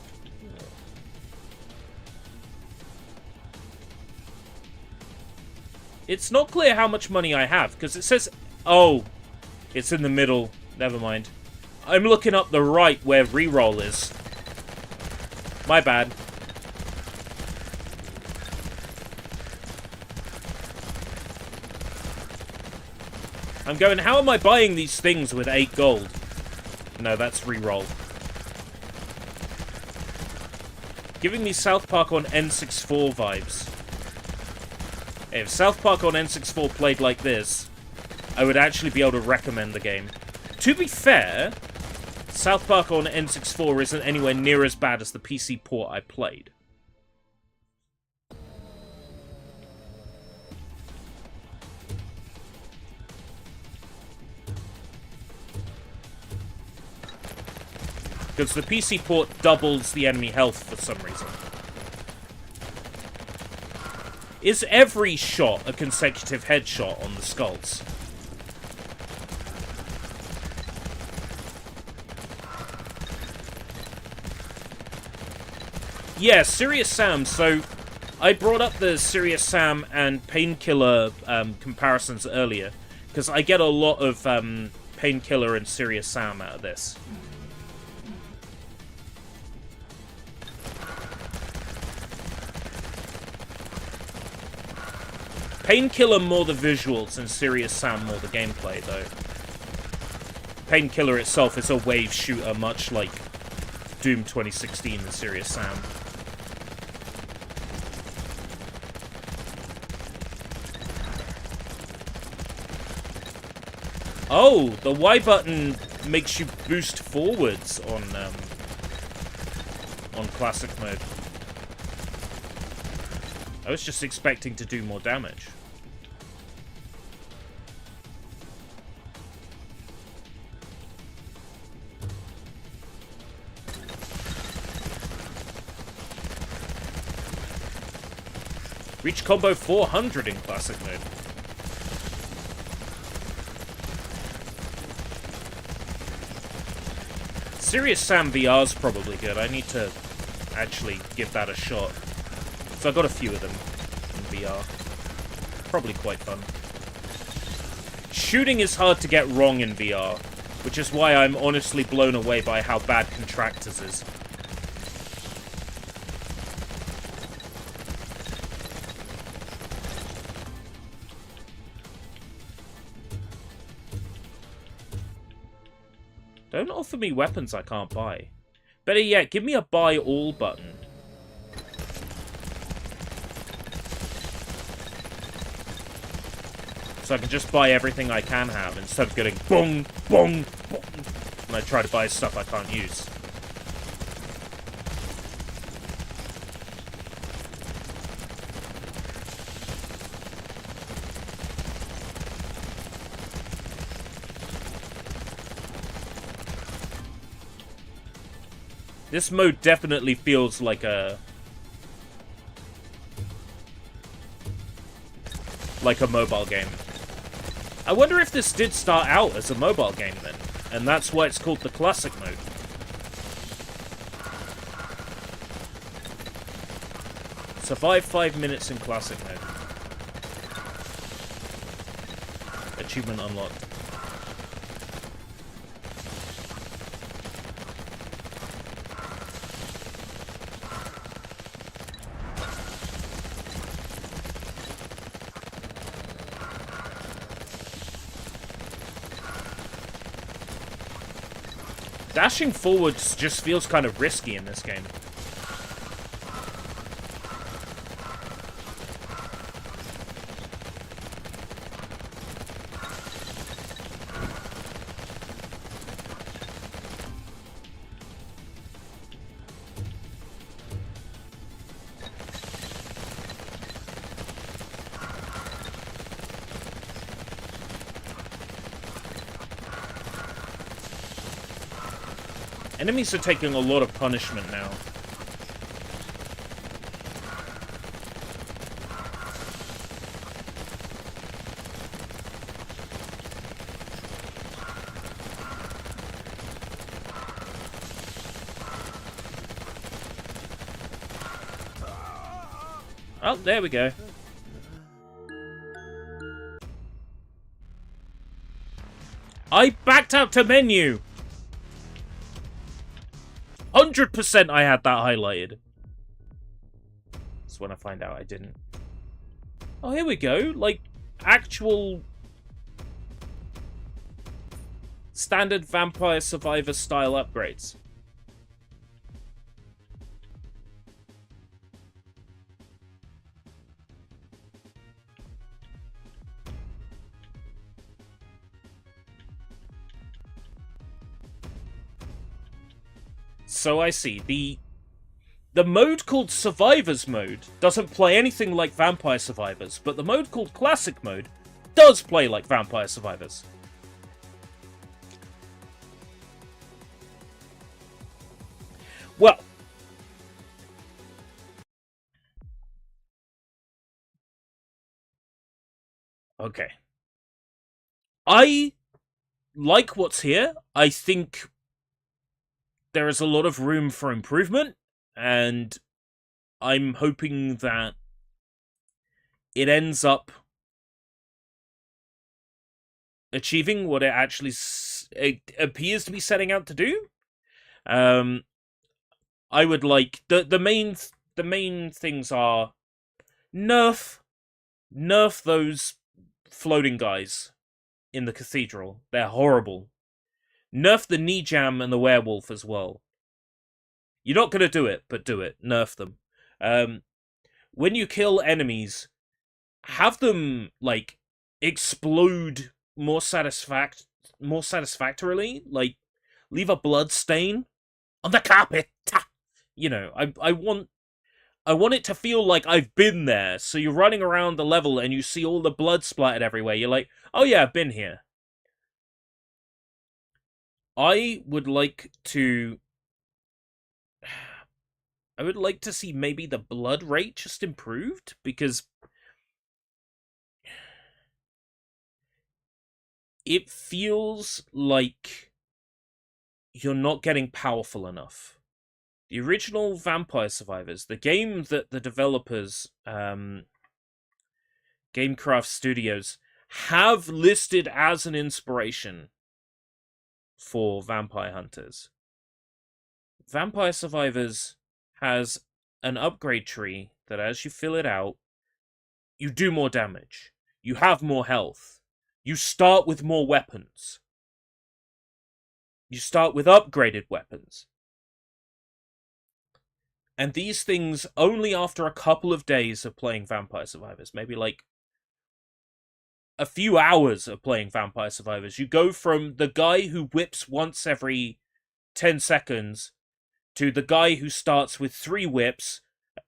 Speaker 1: It's not clear how much money I have, because it says... Oh, it's in the middle. Never mind. I'm looking up the right where reroll is. My bad. I'm going, how am I buying these things with 8 gold? No, that's reroll. Giving me South Park on N64 vibes. If South Park on N64 played like this, I would actually be able to recommend the game. To be fair, South Park on N64 isn't anywhere near as bad as the PC port I played. Because the PC port doubles the enemy health for some reason. Is every shot a consecutive headshot on the skulls? Yeah, Serious Sam. So, I brought up the Serious Sam and Painkiller comparisons earlier, because I get a lot of Painkiller and Serious Sam out of this. Painkiller more the visuals and Serious Sam more the gameplay, though. Painkiller itself is a wave shooter, much like Doom 2016 and Serious Sam. Oh, the Y button makes you boost forwards on classic mode. I was just expecting to do more damage. Reach combo 400 in classic mode. Serious Sam VR's probably good. I need to actually give that a shot. So I got a few of them in VR. Probably quite fun. Shooting is hard to get wrong in VR, which is why I'm honestly blown away by how bad Contractors is. Don't offer me weapons I can't buy. Better yet, give me a buy all button. So I can just buy everything I can have instead of getting bong, bong, bong when I try to buy stuff I can't use. This mode definitely feels like a mobile game. I wonder if this did start out as a mobile game then, and that's why it's called the classic mode. Survive 5 minutes in classic mode. Achievement unlocked. Dashing forwards just feels kind of risky in this game. Enemies are taking a lot of punishment now. Oh, there we go. I backed out to menu! 100% I had that highlighted. That's when I find out I didn't. Oh, here we go. Like, actual standard Vampire Survivor style upgrades. So I see. The mode called Survivors mode doesn't play anything like Vampire Survivors, but the mode called Classic mode does play like Vampire Survivors. Well, okay. I like what's here. I think there is a lot of room for improvement, and I'm hoping that it ends up achieving what it actually it appears to be setting out to do. I would like the main things are nerf those floating guys in the cathedral. They're horrible. Nerf the knee jam and the werewolf as well. You're not gonna do it, but do it. Nerf them. When you kill enemies, have them like explode more satisfactorily. Like leave a blood stain on the carpet. You know, I want it to feel like I've been there. So you're running around the level and you see all the blood splattered everywhere. You're like, oh yeah, I've been here. I would like to see maybe the blood rate just improved, because it feels like you're not getting powerful enough. The original Vampire Survivors, the game that the developers, Gamecraft Studios, have listed as an inspiration for Vampire Hunters. Vampire Survivors has an upgrade tree that as you fill it out, you do more damage. You have more health. You start with more weapons. You start with upgraded weapons. And these things only after a couple of days of playing Vampire Survivors, maybe like a few hours of playing Vampire Survivors, you go from the guy who whips once every 10 seconds to the guy who starts with 3 whips,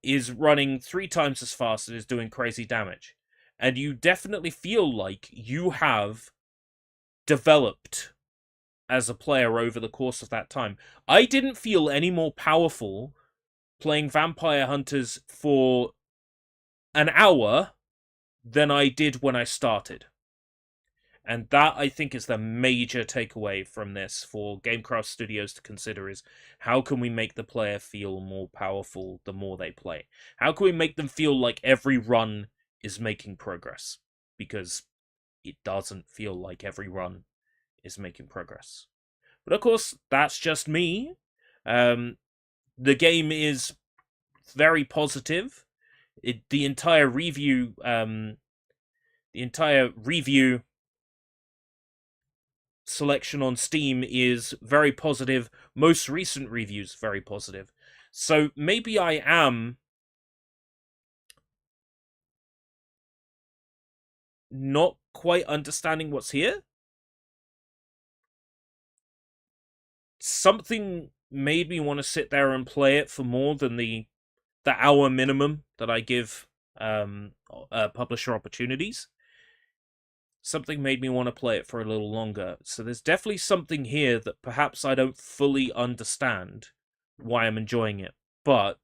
Speaker 1: is running 3 times as fast and is doing crazy damage. And you definitely feel like you have developed as a player over the course of that time. I didn't feel any more powerful playing Vampire Hunters for an hour than I did when I started. And that, I think, is the major takeaway from this for Gamecraft Studios to consider, is how can we make the player feel more powerful the more they play? How can we make them feel like every run is making progress? Because it doesn't feel like every run is making progress. But of course, that's just me. The game is very positive. The entire review selection on Steam is very positive. Most recent reviews very positive. So maybe I am not quite understanding what's here. Something made me want to sit there and play it for more than the hour minimum that I give publisher opportunities. Something made me want to play it for a little longer. So there's definitely something here that perhaps I don't fully understand why I'm enjoying it. But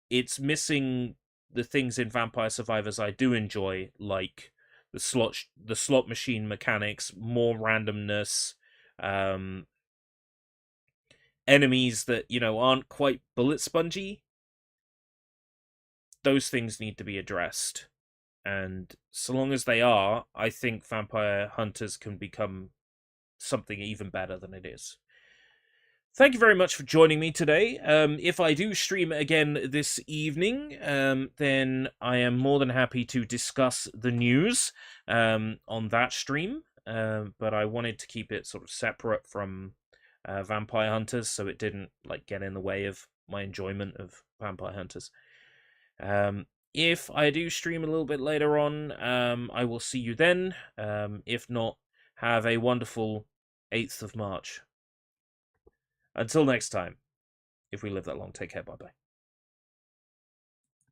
Speaker 1: it's missing the things in Vampire Survivors I do enjoy, like the slot machine mechanics, more randomness, enemies that, aren't quite bullet spongy. Those things need to be addressed. And so long as they are, I think Vampire Hunters can become something even better than it is. Thank you very much for joining me today. If I do stream again this evening, then I am more than happy to discuss the news on that stream. But I wanted to keep it sort of separate from Vampire Hunters, so it didn't get in the way of my enjoyment of Vampire Hunters. If I do stream a little bit later on, I will see you then. If not, have a wonderful 8th of March. Until next time. if we live that long. Take care. Bye bye.